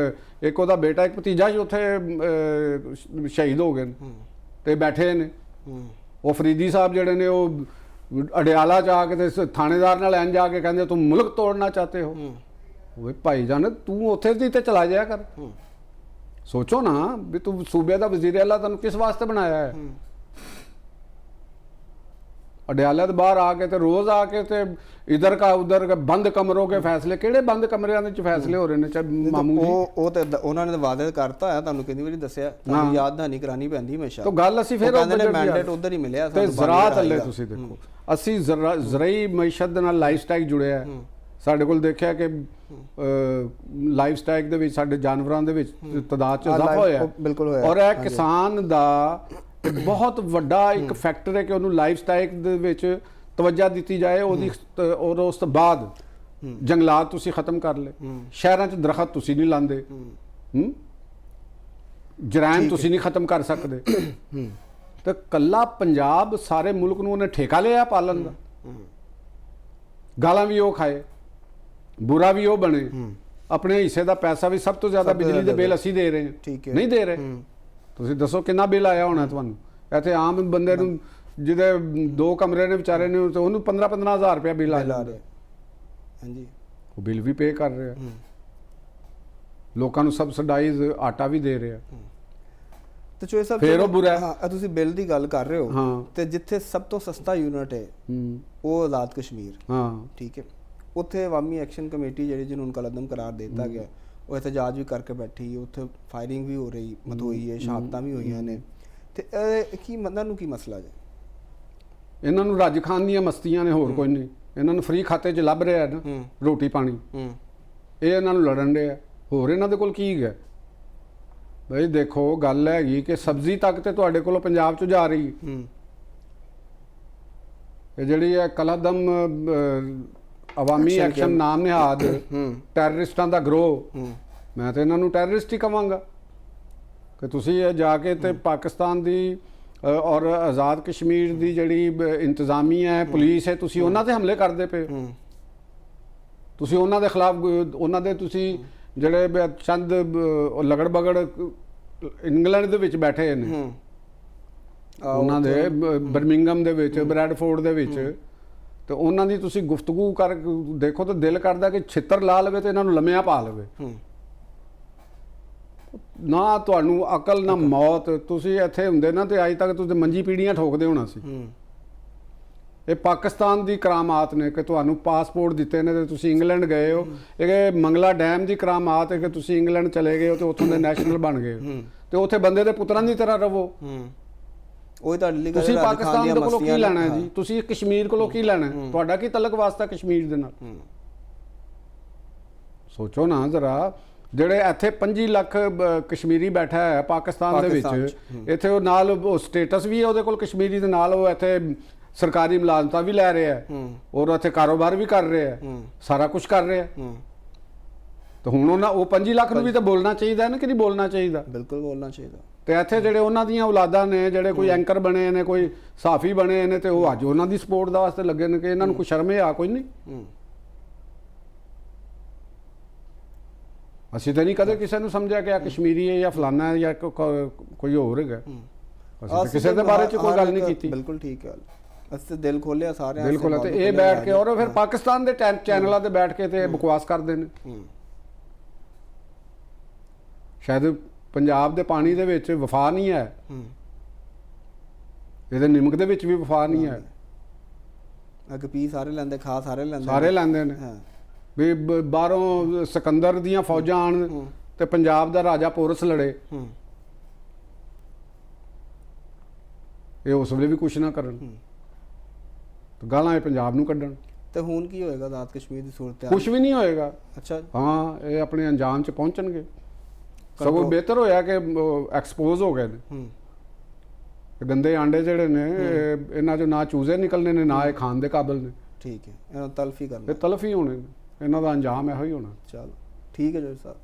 ਇੱਕ ਉਹਦਾ ਬੇਟਾ, ਇੱਕ ਭਤੀਜਾ ਸੀ ਉੱਥੇ ਸ਼ਹੀਦ ਹੋ ਗਏ ਨੇ ਤੇ ਬੈਠੇ ਨੇ। ਉਹ ਫਰੀਦੀ ਸਾਹਿਬ ਜਿਹੜੇ ਨੇ ਉਹ ਅਡਿਆਲਾ ਚ ਆ ਕੇ ਤੇ ਥਾਣੇਦਾਰ ਨਾਲ ਇੰਜ ਜਾ ਕੇ ਕਹਿੰਦੇ ਤੂੰ ਮੁਲਕ ਤੋੜਨਾ ਚਾਹਤੇ ਹੋ। ਓਏ ਭਾਈ ਜਾਨ, ਤੂੰ ਉੱਥੇ ਦੀ ਤੇ ਚਲਾ ਜਾਇਆ ਕਰ। ਸੋਚੋ ਨਾ ਵੀ ਤੂੰ ਸੂਬੇ ਦਾ ਵਜ਼ੀਰ ਆਲਾ ਤੈਨੂੰ ਕਿਸ ਵਾਸਤੇ ਬਣਾਇਆ ਹੈ? ਅਡਿਆਲਾ ਦੇ ਬਾਹਰ ਆ ਕੇ ਤੇ ਰੋਜ਼ ਆ ਕੇ ਤੇ ਇਧਰ ਕਾ ਉਧਰ ਬੰਦ ਕਮਰੋਂ ਕੇ ਫੈਸਲੇ, ਕਿਹੜੇ ਬੰਦ ਕਮਰਿਆਂ ਦੇ ਵਿੱਚ ਫੈਸਲੇ ਹੋ ਰਹੇ ਨੇ? ਮਾਮੂ ਜੀ ਉਹ ਤੇ ਉਹਨਾਂ ਨੇ ਵਾਅਦਾ ਕਰਤਾ ਹੈ, ਤੁਹਾਨੂੰ ਕਿੰਨੀ ਵਾਰੀ ਦੱਸਿਆ, ਤੁਹਾਨੂੰ ਯਾਦ ਦਹਾਨੀ ਕਰਾਣੀ ਪੈਂਦੀ ਹਮੇਸ਼ਾ। ਤਾਂ ਗੱਲ ਅਸੀਂ ਫਿਰ ਮੈਂਡੇਟ ਉਧਰ ਹੀ ਮਿਲਿਆ ਤੇ ਜ਼ਰਾਅਤ ਥੱਲੇ ਤੁਸੀਂ ਦੇਖੋ, ਅਸੀਂ ਜ਼ਰਈ ਮਈਸ਼ਤ ਦੇ ਨਾਲ ਲਾਈਫ ਸਟਾਈਲ ਜੁੜਿਆ। ਸਾਡੇ ਕੋਲ ਦੇਖਿਆ ਕਿ ਲਾਈਫ ਸਟਾਈਲ ਦੇ ਵਿੱਚ ਸਾਡੇ ਜਾਨਵਰਾਂ ਦੇ ਵਿੱਚ ਤਦਾਦ 'ਚ ਇਜ਼ਾਫਾ ਹੋਇਆ। ਬਿਲਕੁਲ ਹੋਇਆ। ਔਰ ਇਹ ਕਿਸਾਨ ਦਾ ਬਹੁਤ ਵੱਡਾ ਇੱਕ ਫੈਕਟਰ ਹੈ ਕਿ ਉਹਨੂੰ ਲਾਈਫ ਸਟਾਈਲ ਦੇ ਵਿੱਚ ਤਵੱਜਾ ਦਿੱਤੀ ਜਾਏ। ਉਹਦੀ ਔਰ ਉਸ ਤੋਂ ਬਾਅਦ ਜੰਗਲਾਤ ਤੁਸੀਂ ਖਤਮ ਕਰ ਲਏ, ਸ਼ਹਿਰਾਂ 'ਚ ਦਰਖਤ ਤੁਸੀਂ ਨਹੀਂ ਲਾਉਂਦੇ, ਜਰਾਇਮ ਤੁਸੀਂ ਨਹੀਂ ਖਤਮ ਕਰ ਸਕਦੇ। ਤੇ ਕੱਲਾ ਪੰਜਾਬ, ਸਾਰੇ ਮੁਲਕ ਨੂੰ ਉਹਨੇ ਠੇਕਾ ਲਿਆ ਪਾਲਣ ਦਾ। ਗਾਲਾਂ ਵੀ ਉਹ ਖਾਏ, ਬੁਰਾ ਵੀ ਉਹ ਬਣੇ, ਆਪਣੇ ਹਿੱਸੇ ਦਾ ਪੈਸਾ ਵੀ, ਸਭ ਤੋਂ ਜ਼ਿਆਦਾ ਬਿਜਲੀ ਦੇ ਬਿੱਲ ਅਸੀਂ ਦੇ ਰਹੇ ਹਾਂ, ਨਹੀਂ ਦੇ ਰਹੇ। ਤੁਸੀਂ ਦੱਸੋ ਕਿੰਨਾ ਬਿੱਲ ਆਇਆ ਹੋਣਾ ਤੁਹਾਨੂੰ? ਇੱਥੇ ਆਮ ਬੰਦੇ ਨੂੰ ਜਿਹਦੇ 2 ਕਮਰੇ ਨੇ ਵਿਚਾਰੇ ਨੇ, ਉਹਨੂੰ 15-15 ਹਜ਼ਾਰ ਰੁਪਇਆ ਬਿੱਲ ਆ ਰਿਹਾ। ਹਾਂਜੀ, ਉਹ ਬਿੱਲ ਵੀ ਪੇ ਕਰ ਰਿਹਾ, ਲੋਕਾਂ ਨੂੰ ਸਬਸਿਡਾਈਜ਼ ਆਟਾ ਵੀ ਦੇ ਰਿਹਾ। ਤੇ ਚੋਏ ਸਾਹਿਬ, ਫਿਰ ਉਹ ਬੁਰਾ। ਹਾਂ, ਤੁਸੀਂ ਬਿੱਲ ਦੀ ਗੱਲ ਕਰ ਰਹੇ ਹੋ, ਤੇ ਜਿੱਥੇ ਸਭ ਤੋਂ ਸਸਤਾ ਯੂਨਿਟ ਹੈ ਉਹ ਆਜ਼ਾਦ ਕਸ਼ਮੀਰ। ਠੀਕ ਹੈ, ਉੱਥੇ ਅਵਾਮੀ ਐਕਸ਼ਨ ਕਮੇਟੀ ਜਿਹੜੀ ਜਿਹਨੂੰ ਕਲਅਦਮ ਕਰਾਰ ਦਿੱਤਾ ਗਿਆ, ਉਹ ਇhtਜਾਜ ਵੀ ਕਰਕੇ ਬੈਠੀ, ਉੱਥੇ ਫਾਇਰਿੰਗ ਵੀ ਹੋ ਰਹੀ, ਹੋਈ ਹੈ, ਸ਼ਹਾਦਤਾਂ ਵੀ ਹੋਈਆਂ ਨੇ। ਤੇ ਕੀ ਇਹਨਾਂ ਨੂੰ ਕੀ ਮਸਲਾ ਜੇ? ਇਹਨਾਂ ਨੂੰ ਰੱਜ ਖਾਨ ਦੀਆਂ ਮਸਤੀਆਂ ਨੇ, ਹੋਰ ਕੋਈ ਨਹੀਂ। ਇਹਨਾਂ ਨੂੰ ਫ੍ਰੀ ਖਾਤੇ 'ਚ ਲੱਭ ਰਿਹਾ ਨਾ ਰੋਟੀ ਪਾਣੀ, ਇਹ ਇਹਨਾਂ ਨੂੰ ਲੜਨ ਰਿਹਾ। ਹੋਰ ਇਹਨਾਂ ਦੇ ਕੋਲ ਕੀ ਹੈ? ਬਈ ਦੇਖੋ, ਗੱਲ ਹੈਗੀ ਕਿ ਸਬਜ਼ੀ ਤੱਕ ਤੇ ਤੁਹਾਡੇ ਕੋਲੋਂ ਪੰਜਾਬ 'ਚ ਜਾ ਰਹੀ। ਇਹ ਜਿਹੜੀ ਹੈ ਕਲਅਦਮ ਅਵਾਮੀ ਐਕਸ਼ਨ ਨਾਮ ਨਿਹਾਦ ਟੈਰਰਿਸਟਾਂ ਦਾ ਗਰੋਹ, ਮੈਂ ਤਾਂ ਇਹਨਾਂ ਨੂੰ ਟੈਰਰਿਸਟ ਹੀ ਕਹਾਂਗਾ ਕਿ ਤੁਸੀਂ ਇਹ ਜਾ ਕੇ ਤੇ ਪਾਕਿਸਤਾਨ ਦੀ ਔਰ ਆਜ਼ਾਦ ਕਸ਼ਮੀਰ ਦੀ ਜਿਹੜੀ ਇੰਤਜ਼ਾਮੀਆ ਹੈ, ਪੁਲਿਸ ਹੈ, ਤੁਸੀਂ ਉਹਨਾਂ ਤੇ ਹਮਲੇ ਕਰਦੇ ਪਏ। ਤੁਸੀਂ ਉਹਨਾਂ ਦੇ ਖਿਲਾਫ, ਉਹਨਾਂ ਦੇ ਤੁਸੀਂ ਜਿਹੜੇ ਚੰਦ ਲਗੜ ਬਗੜ ਇੰਗਲੈਂਡ ਦੇ ਵਿੱਚ ਬੈਠੇ ਨੇ, ਉਹਨਾਂ ਦੇ ਬਰਮਿੰਗਮ ਦੇ ਵਿੱਚ, ਬਰੈਡਫੋਰਡ ਦੇ ਵਿੱਚ, ਤੇ ਉਹਨਾਂ ਦੀ ਤੁਸੀਂ ਗੁਫ਼ਤਗੂ ਕਰ ਦੇਖੋ ਤਾਂ ਦਿਲ ਕਰਦਾ ਕਿ ਛਿੱਤਰ ਲਾ ਲਵੇ ਤੇ ਇਹਨਾਂ ਨੂੰ ਲੰਮਿਆਂ ਪਾ ਲਵੇ। ਨਾ ਤੁਹਾਨੂੰ ਅਕਲ ਨਾ ਮੌਤ। ਤੁਸੀਂ ਇੱਥੇ ਹੁੰਦੇ ਨਾ ਤੇ ਅੱਜ ਤੱਕ ਤੁਸੀਂ ਮੰਜੀ ਪੀੜੀਆਂ ਠੋਕਦੇ ਹੋਣਾ ਸੀ। ਇਹ ਪਾਕਿਸਤਾਨ ਦੀ ਕਰਾਮਾਤ ਨੇ ਕਿ ਤੁਹਾਨੂੰ ਪਾਸਪੋਰਟ ਦਿੱਤੇ ਨੇ ਤੇ ਤੁਸੀਂ ਇੰਗਲੈਂਡ ਗਏ ਹੋ। ਇਹ ਮੰਗਲਾ ਡੈਮ ਦੀ ਕਰਾਮਾਤ ਹੈ ਕਿ ਤੁਸੀਂ ਇੰਗਲੈਂਡ ਚਲੇ ਗਏ ਹੋ ਤੇ ਉੱਥੋਂ ਦੇ ਨੈਸ਼ਨਲ ਬਣ ਗਏ ਹੋ ਤੇ ਉੱਥੇ ਬੰਦੇ ਦੇ ਪੁੱਤਰਾਂ ਦੀ ਤਰ੍ਹਾਂ ਰਹੋ। ਉਹ ਤੁਹਾਡੇ ਲਈ ਤੁਸੀਂ ਪਾਕਿਸਤਾਨ ਦੇ ਕੋਲੋਂ ਕੀ ਲੈਣਾ ਹੈ ਜੀ? ਤੁਸੀਂ ਕਸ਼ਮੀਰ ਕੋਲੋਂ ਕੀ ਲੈਣਾ? ਤੁਹਾਡਾ ਕੀ ਤਲਕ ਵਾਸਤਾ ਕਸ਼ਮੀਰ ਦੇ ਨਾਲ? ਸੋਚੋ ਨਾ ਜ਼ਰਾ। ਜਿਹੜੇ ਇੱਥੇ 25 ਲੱਖ ਕਸ਼ਮੀਰੀ ਬੈਠਾ ਹੈ ਪਾਕਿਸਤਾਨ ਦੇ ਵਿੱਚ, ਇੱਥੇ ਉਹ ਨਾਲ ਉਹ ਸਟੇਟਸ ਵੀ ਹੈ ਉਹਦੇ ਕੋਲ ਕਸ਼ਮੀਰੀ ਦੇ ਨਾਲ, ਉਹ ਇੱਥੇ ਸਰਕਾਰੀ ਮੁਲਾਜ਼ਮਤਾਂ ਵੀ ਲੈ ਰਿਹਾ ਹੈ ਔਰ ਇੱਥੇ ਕਾਰੋਬਾਰ ਵੀ ਕਰ ਰਿਹਾ ਹੈ, ਸਾਰਾ ਕੁਝ ਕਰ ਰਿਹਾ ਹੈ। ਤਾਂ ਹੁਣ ਉਹ 25 ਲੱਖ ਨੂੰ ਵੀ ਤਾਂ ਬੋਲਣਾ ਚਾਹੀਦਾ ਨਾ, ਕਿ ਨਹੀਂ ਬੋਲਣਾ ਚਾਹੀਦਾ? ਬਿਲਕੁਲ ਬੋਲਣਾ ਚਾਹੀਦਾ। ਤੇ ਇੱਥੇ ਜਿਹੜੇ ਉਹਨਾਂ ਦੀਆਂ ਔਲਾਦਾਂ ਨੇ, ਜਿਹੜੇ ਕੋਈ ਐਂਕਰ ਬਣੇ ਨੇ, ਕੋਈ ਸਾਫੀ ਬਣੇ ਨੇ, ਤੇ ਉਹ ਅੱਜ ਉਹਨਾਂ ਦੀ ਸਪੋਰਟ ਦਾ ਵਾਸਤੇ ਲੱਗੇ ਨੇ ਕਿ ਇਹਨਾਂ ਨੂੰ ਕੋਈ ਸ਼ਰਮ ਆ ਕੋਈ ਨਹੀਂ। ਅਸੀਂ ਤਾਂ ਨਹੀਂ ਕਦੇ ਕਿਸੇ ਨੂੰ ਸਮਝਿਆ ਕਿ ਆ ਕਸ਼ਮੀਰੀ ਹੈ ਜਾਂ ਫਲਾਨਾ ਹੈ ਜਾਂ ਕੋਈ ਹੋਰ ਹੈਗਾ। ਅਸੀਂ ਕਿਸੇ ਦੇ ਬਾਰੇ 'ਚ ਕੋਈ ਗੱਲ ਨਹੀਂ ਕੀਤੀ। ਬਿਲਕੁਲ ਠੀਕ ਹੈ। ਅਸੀਂ ਤਾਂ ਦਿਲ ਖੋਲਿਆ ਸਾਰਿਆਂ ਬਿਲਕੁਲ। ਤੇ ਇਹ ਬੈਠ ਕੇ ਔਰ ਫਿਰ ਪਾਕਿਸਤਾਨ ਦੇ ਚੈਨਲਾਂ ਤੇ ਬੈਠ ਕੇ ਤੇ ਬਕਵਾਸ ਕਰਦੇ ਨੇ। ਸ਼ਾਇਦ ਪੰਜਾਬ ਦੇ ਪਾਣੀ ਦੇ ਵਿੱਚ ਵਫਾ ਨਹੀਂ ਹੈ, ਇਹਦੇ ਨਿਮਕ ਦੇ ਵਿੱਚ ਵੀ ਵਫਾ ਨਹੀਂ ਹੈ। ਅੱਗ ਪੀ ਸਾਰੇ ਲੈਂਦੇ, ਖਾ ਸਾਰੇ ਲੈਂਦੇ ਨੇ ਵੀ ਬਾਹਰੋਂ ਸਿਕੰਦਰ ਦੀਆਂ ਫੌਜਾਂ ਆਣ ਤੇ ਪੰਜਾਬ ਦਾ ਰਾਜਾ ਪੋਰਸ ਲੜੇ, ਇਹ ਉਸ ਵੇਲੇ ਵੀ ਕੁਛ ਨਾ ਕਰਨ ਤੇ ਗਾਲਾਂ ਇਹ ਪੰਜਾਬ ਨੂੰ ਕੱਢਣ। ਤੇ ਹੁਣ ਕੀ ਹੋਏਗਾ ਆਜ਼ਾਦ ਕਸ਼ਮੀਰ ਦੀ ਸੂਰਤ? ਕੁਛ ਵੀ ਨਹੀਂ ਹੋਏਗਾ। ਅੱਛਾ, ਹਾਂ, ਇਹ ਆਪਣੇ ਅੰਜਾਮ 'ਚ ਪਹੁੰਚਣਗੇ। ਸਗੋਂ ਬਿਹਤਰ ਹੋਇਆ ਕਿ ਐਕਸਪੋਜ਼ ਹੋ ਗਏ ਨੇ ਗੰਦੇ ਆਂਡੇ ਜਿਹੜੇ ਨੇ, ਇਹਨਾਂ 'ਚੋਂ ਨਾ ਚੂਜ਼ੇ ਨਿਕਲਣੇ ਨੇ, ਨਾ ਇਹ ਖਾਣ ਦੇ ਕਾਬਿਲ ਨੇ। ਠੀਕ ਹੈ, ਇਹਨਾਂ ਤਲਫ ਹੀ ਕਰਨਾ, ਇਹ ਤਲਫ ਹੀ ਹੋਣੇ ਨੇ, ਇਹਨਾਂ ਦਾ ਅੰਜਾਮ ਇਹੋ ਹੀ ਹੋਣਾ। ਚਲੋ ਠੀਕ ਹੈ ਜੋਸ਼ ਸਾਹਿਬ,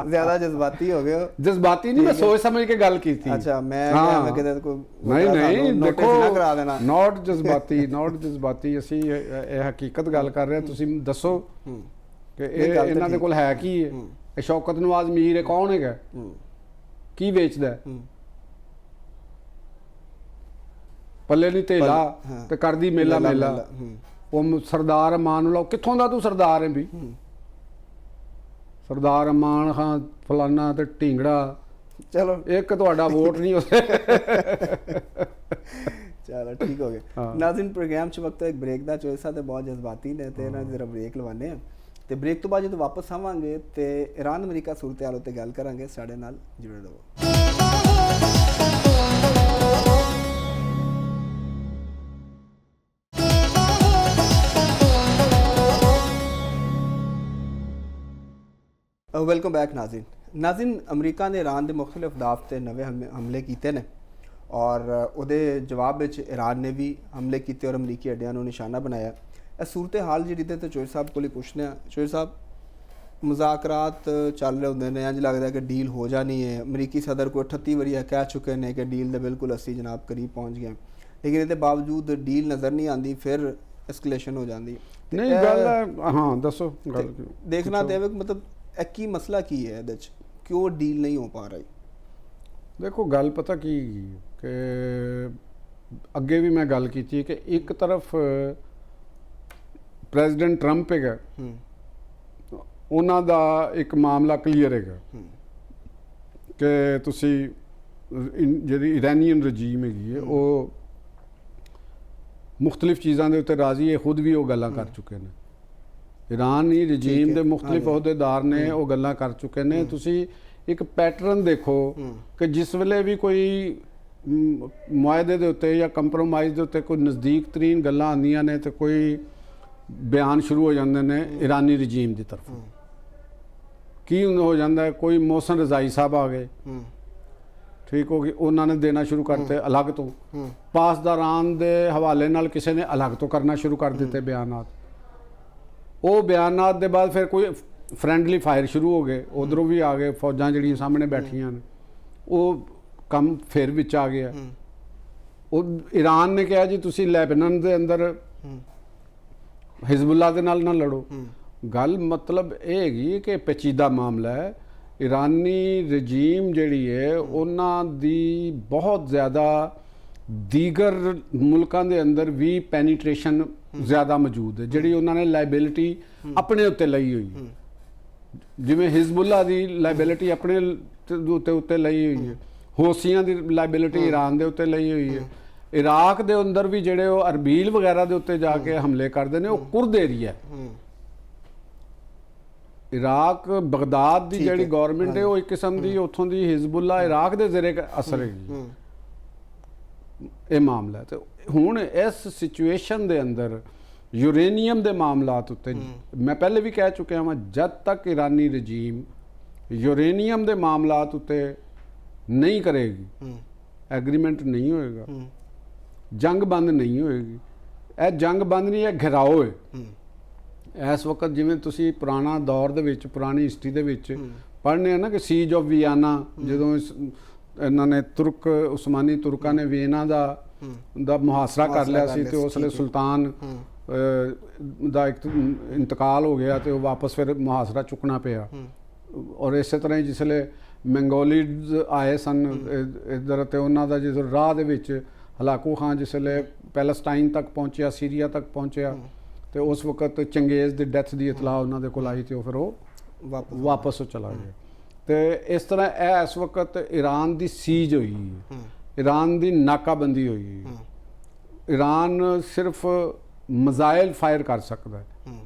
ਜ਼ਿਆਦਾ ਜਜ਼ਬਾਤੀ ਹੋ ਗਏ ਹੋ। ਜਜ਼ਬਾਤੀ ਨਹੀਂ, ਮੈਂ ਸੋਚ ਸਮਝ ਕੇ ਗੱਲ ਕੀਤੀ। ਅੱਛਾ, ਮੈਂ ਕਿਤੇ ਕੋਈ ਨਹੀਂ ਦੇਖੋ, ਨੋਟ ਜਜ਼ਬਾਤੀ ਅਸੀਂ ਇਹ ਹਕੀਕਤ ਗੱਲ ਕਰ ਰਹੇ ਹਾਂ। ਤੁਸੀਂ ਦੱਸੋ ਕਿ ਇਹਨਾਂ ਦੇ ਕੋਲ ਹੈ ਕੀ ਹੈ? ਇਹ ਸ਼ੌਕਤ ਨਵਾਜ਼ ਮੀਰ ਹੈ, ਕੌਣ ਹੈਗਾ, ਕੀ ਵੇਚਦਾ? ਪੱਲੇ ਨਹੀਂ ਧੇਲਾ ਤੇ ਕਰਦੀ ਮੇਲਾ ਮੇਲਾ। ਉਹ ਸਰਦਾਰ ਅਮਾਨ ਲਓ, ਕਿੱਥੋਂ ਦਾ ਤੂੰ ਸਰਦਾਰ ਹੈ ਵੀ? ਸਰਦਾਰ ਅਮਾਨ ਖਾਂ ਫਲਾਨਾ ਤੇ ਢੀਂਗੜਾ, ਚਲੋ ਇੱਕ ਤੁਹਾਡਾ ਵੋਟ ਨਹੀਂ ਉਸੇ। ਚਲੋ ਠੀਕ ਹੋ ਗਿਆ। ਨਾਜ਼ਰੀਨ, ਪ੍ਰੋਗਰਾਮ 'ਚ ਵਕਤ ਇੱਕ ਬ੍ਰੇਕ ਦਾ, ਚੋਇਸਾ ਤੇ ਬਹੁਤ ਜਜ਼ਬਾਤੀ ਨੇ ਤੇ ਇਹਨਾਂ ਦੀ ਜ਼ਰਾ ਬ੍ਰੇਕ ਲਵਾਉਂਦੇ ਹਾਂ ਤੇ ਬ੍ਰੇਕ ਤੋਂ ਬਾਅਦ ਜਦੋਂ ਵਾਪਸ ਆਵਾਂਗੇ ਤੇ ਇਰਾਨ ਅਮਰੀਕਾ ਸੂਰਤ ਹਾਲ ਉੱਤੇ ਗੱਲ ਕਰਾਂਗੇ। ਸਾਡੇ ਨਾਲ ਜੁੜੇ ਰਹੋ। ਵੈਲਕਮ ਬੈਕ ਨਾਜ਼ਰੀਨ, ਅਮਰੀਕਾ ਨੇ ਈਰਾਨ ਦੇ ਮੁਖਤਲਿਫ ਅਹਦਾਫ ਤੇ ਨਵੇਂ ਹਮਲੇ ਕੀਤੇ ਨੇ ਔਰ ਉਹਦੇ ਜਵਾਬ ਵਿੱਚ ਈਰਾਨ ਨੇ ਵੀ ਹਮਲੇ ਕੀਤੇ ਔਰ ਅਮਰੀਕੀ ਅੱਡਿਆਂ ਨੂੰ ਨਿਸ਼ਾਨਾ ਬਣਾਇਆ। ਇਹ ਸੂਰਤ ਹਾਲ ਜਿਹੜੀ ਤੇ ਚੋਇਸ ਸਾਹਿਬ ਕੋਲ ਹੀ ਪੁੱਛਦੇ ਹਾਂ। ਚੋਇਸ ਸਾਹਿਬ, ਮੁਜ਼ਾਕਰਾਤ ਚੱਲ ਰਹੇ ਹੁੰਦੇ ਨੇ, ਇੰਝ ਲੱਗਦਾ ਕਿ ਡੀਲ ਹੋ ਜਾਣੀ ਹੈ। ਅਮਰੀਕੀ ਸਦਰ ਕੋਈ 38 ਵਾਰੀ ਕਹਿ ਚੁੱਕੇ ਨੇ ਕਿ ਡੀਲ ਦੇ ਬਿਲਕੁਲ ਅਸੀਂ ਜਨਾਬ ਕਰੀਬ ਪਹੁੰਚ ਗਏ, ਲੇਕਿਨ ਇਹਦੇ ਬਾਵਜੂਦ ਡੀਲ ਨਜ਼ਰ ਨਹੀਂ ਆਉਂਦੀ, ਫਿਰ ਐਸਕਲੇਸ਼ਨ ਹੋ ਜਾਂਦੀ। ਨਹੀਂ ਗੱਲ, ਹਾਂ ਦੱਸੋ ਗੱਲ। ਦੇਖਣਾ ਤੇ ਮਤਲਬ ਇਹ ਕੀ ਮਸਲਾ ਕੀ ਹੈ, ਇਹਦੇ 'ਚ ਕਿਉਂ ਡੀਲ ਨਹੀਂ ਹੋ ਪਾ ਰਹੀ? ਦੇਖੋ ਗੱਲ ਪਤਾ ਕੀ ਕਿ ਅੱਗੇ ਵੀ ਮੈਂ ਗੱਲ ਕੀਤੀ ਕਿ ਇੱਕ ਤਰਫ ਪ੍ਰੈਜ਼ੀਡੈਂਟ ਟਰੰਪ ਹੈਗਾ, ਉਹਨਾਂ ਦਾ ਇੱਕ ਮਾਮਲਾ ਕਲੀਅਰ ਹੈਗਾ ਕਿ ਤੁਸੀਂ ਜਿਹੜੀ ਇਰਾਨੀਅਨ ਰਜੀਮ ਹੈਗੀ ਹੈ ਉਹ ਮੁxtਲਿਫ ਚੀਜ਼ਾਂ ਦੇ ਉੱਤੇ ਰਾਜ਼ੀ ਹੈ, ਖੁਦ ਵੀ ਉਹ ਗੱਲਾਂ ਕਰ ਚੁੱਕੇ ਨੇ। ਇਰਾਨੀ ਰਜੀਮ ਦੇ ਮੁxtਲਿਫ ਅਹੁਦੇਦਾਰ ਨੇ ਉਹ ਗੱਲਾਂ ਕਰ ਚੁੱਕੇ ਨੇ। ਤੁਸੀਂ ਇੱਕ ਪੈਟਰਨ ਦੇਖੋ ਕਿ ਜਿਸ ਵੇਲੇ ਵੀ ਕੋਈ ਮੁਆਹਦੇ ਦੇ ਉੱਤੇ ਜਾਂ ਕੰਪਰੋਮਾਈਜ਼ ਦੇ ਉੱਤੇ ਕੋਈ ਨਜ਼ਦੀਕ ਤਰੀਨ ਗੱਲਾਂ ਆਉਂਦੀਆਂ ਨੇ ਤੇ ਕੋਈ ਬਿਆਨ ਸ਼ੁਰੂ ਹੋ ਜਾਂਦੇ ਨੇ ਇਰਾਨੀ ਰਜੀਮ ਦੀ ਤਰਫੋਂ। ਕੀ ਹੋ ਜਾਂਦਾ ਹੈ, ਕੋਈ ਮੋਹਸਨ ਰਜ਼ਾਈ ਸਾਹਿਬ ਆ ਗਏ, ਠੀਕ ਹੋ ਗਈ, ਉਹਨਾਂ ਨੇ ਦੇਣਾ ਸ਼ੁਰੂ ਕਰਤੇ ਅਲੱਗ ਤੋਂ। ਪਾਸਦਾਰਾਨ ਦੇ ਹਵਾਲੇ ਨਾਲ ਕਿਸੇ ਨੇ ਅਲੱਗ ਤੋਂ ਕਰਨਾ ਸ਼ੁਰੂ ਕਰ ਦਿੱਤੇ ਬਿਆਨਾਤ। ਉਹ ਬਿਆਨਾਤ ਦੇ ਬਾਅਦ ਫਿਰ ਕੋਈ ਫਰੈਂਡਲੀ ਫਾਇਰ ਸ਼ੁਰੂ ਹੋ ਗਏ, ਉਧਰੋਂ ਵੀ ਆ ਗਏ ਫੌਜਾਂ ਜਿਹੜੀਆਂ ਸਾਹਮਣੇ ਬੈਠੀਆਂ ਨੇ, ਉਹ ਕੰਮ ਫਿਰ ਵਿੱਚ ਆ ਗਿਆ। ਉਹ ਈਰਾਨ ਨੇ ਕਿਹਾ ਜੀ ਤੁਸੀਂ ਲੈਬਨਾਨ ਦੇ ਅੰਦਰ ਹਿਜ਼ਬੁੱਲਾ ਦੇ ਨਾਲ ਨਾ ਲੜੋ। ਗੱਲ ਮਤਲਬ ਇਹ ਹੈਗੀ ਕਿ ਪੇਚੀਦਾ ਮਾਮਲਾ ਹੈ। ਇਰਾਨੀ ਰਜੀਮ ਜਿਹੜੀ ਹੈ ਉਹਨਾਂ ਦੀ ਬਹੁਤ ਜ਼ਿਆਦਾ ਦੀਗਰ ਮੁਲਕਾਂ ਦੇ ਅੰਦਰ ਵੀ ਪੈਨੀਟ੍ਰੇਸ਼ਨ ਜ਼ਿਆਦਾ ਮੌਜੂਦ ਹੈ, ਜਿਹੜੀ ਉਹਨਾਂ ਨੇ ਲਾਇਬਿਲਿਟੀ ਆਪਣੇ ਉੱਤੇ ਲਈ ਹੋਈ ਹੈ। ਜਿਵੇਂ ਹਿਜ਼ਬੁੱਲਾ ਦੀ ਲਾਇਬਿਲਿਟੀ ਆਪਣੇ ਉੱਤੇ ਲਈ ਹੋਈ ਹੈ, ਹੌਸੀਆਂ ਦੀ ਲਾਇਬਿਲਿਟੀ ਈਰਾਨ ਦੇ ਉੱਤੇ ਲਈ ਹੋਈ ਹੈ। ਇਰਾਕ ਦੇ ਅੰਦਰ ਵੀ ਜਿਹੜੇ ਉਹ ਅਰਬੀਲ ਵਗੈਰਾ ਦੇ ਉੱਤੇ ਜਾ ਕੇ ਹਮਲੇ ਕਰਦੇ ਨੇ, ਉਹ ਕੁਰਦ ਏਰੀਆ। ਇਰਾਕ ਬਗਦਾਦ ਦੀ ਜਿਹੜੀ ਗਵਰਨਮੈਂਟ ਹੈ ਉਹ ਇੱਕ ਕਿਸਮ ਦੀ ਉੱਥੋਂ ਦੀ ਹਿਜ਼ਬੁੱਲਾ ਇਰਾਕ ਦੇ ਜ਼ਰੇ ਅਸਰ ਹੈਗੀ। ਇਹ ਮਾਮਲਾ ਹੈ। ਤੇ ਹੁਣ ਇਸ ਸਿਚੁਏਸ਼ਨ ਦੇ ਅੰਦਰ ਯੂਰੇਨੀਅਮ ਦੇ ਮਾਮਲਾਤ ਉੱਤੇ ਮੈਂ ਪਹਿਲੇ ਵੀ ਕਹਿ ਚੁੱਕਿਆ ਹਾਂ, ਜਦ ਤੱਕ ਇਰਾਨੀ ਰਜੀਮ ਯੂਰੇਨੀਅਮ ਦੇ ਮਾਮਲਾਤ ਉੱਤੇ ਨਹੀਂ ਕਰੇਗੀ, ਐਗਰੀਮੈਂਟ ਨਹੀਂ ਹੋਏਗਾ, ਜੰਗ ਬੰਦ ਨਹੀਂ ਹੋਏਗੀ। ਇਹ ਜੰਗ ਬੰਦ ਨਹੀਂ, ਇਹ ਘਿਰਾਓ ਹੈ। ਇਸ ਵਕਤ ਜਿਵੇਂ ਤੁਸੀਂ ਪੁਰਾਣਾ ਦੌਰ ਦੇ ਵਿੱਚ, ਪੁਰਾਣੀ ਹਿਸਟਰੀ ਦੇ ਵਿੱਚ ਪੜ੍ਹਨੇ ਆ ਨਾ ਕਿ ਸੀਜ ਆਫ ਵੀਆਨਾ, ਜਦੋਂ ਇਹਨਾਂ ਨੇ ਉਸਮਾਨੀ ਤੁਰਕਾਂ ਨੇ ਵੀਏਨਾ ਦਾ ਮੁਹਾਸਰਾ ਕਰ ਲਿਆ ਸੀ ਤੇ ਉਸ ਵੇਲੇ ਸੁਲਤਾਨ ਦਾ ਇੰਤਕਾਲ ਹੋ ਗਿਆ ਤੇ ਉਹ ਵਾਪਸ ਫਿਰ ਮੁਹਾਸਰਾ ਚੁੱਕਣਾ ਪਿਆ। ਔਰ ਇਸੇ ਤਰ੍ਹਾਂ ਹੀ ਜਿਸ ਵੇਲੇ ਮੰਗੋਲੀਜ਼ ਆਏ ਸਨ ਇੱਧਰ ਤੇ ਉਹਨਾਂ ਦਾ ਜਦੋਂ ਰਾਹ ਦੇ ਵਿੱਚ ਹਲਾਕੂ ਖਾਨ ਜਿਸਲੇ ਪੈਲਸਟਾਈਨ ਤੱਕ ਪਹੁੰਚਿਆ, ਸੀਰੀਆ ਤੱਕ ਪਹੁੰਚਿਆ, ਤੇ ਉਸ ਵਕਤ ਚੰਗੇਜ਼ ਦੀ ਡੈਥ ਦੀ ਇਤਲਾਹ ਉਹਨਾਂ ਦੇ ਕੋਲ ਆਈ ਤੇ ਉਹ ਫਿਰ ਉਹ ਵਾਪਸ ਉਹ ਚਲਾ ਗਿਆ। ਤੇ ਇਸ ਤਰ੍ਹਾਂ ਇਹ ਇਸ ਵਕਤ ਈਰਾਨ ਦੀ ਸੀਜ ਹੋਈ ਹੈ, ਈਰਾਨ ਦੀ ਨਾਕਾਬੰਦੀ ਹੋਈ ਹੈ। ਈਰਾਨ ਸਿਰਫ ਮਿਜ਼ਾਈਲ ਫਾਇਰ ਕਰ ਸਕਦਾ ਹੈ,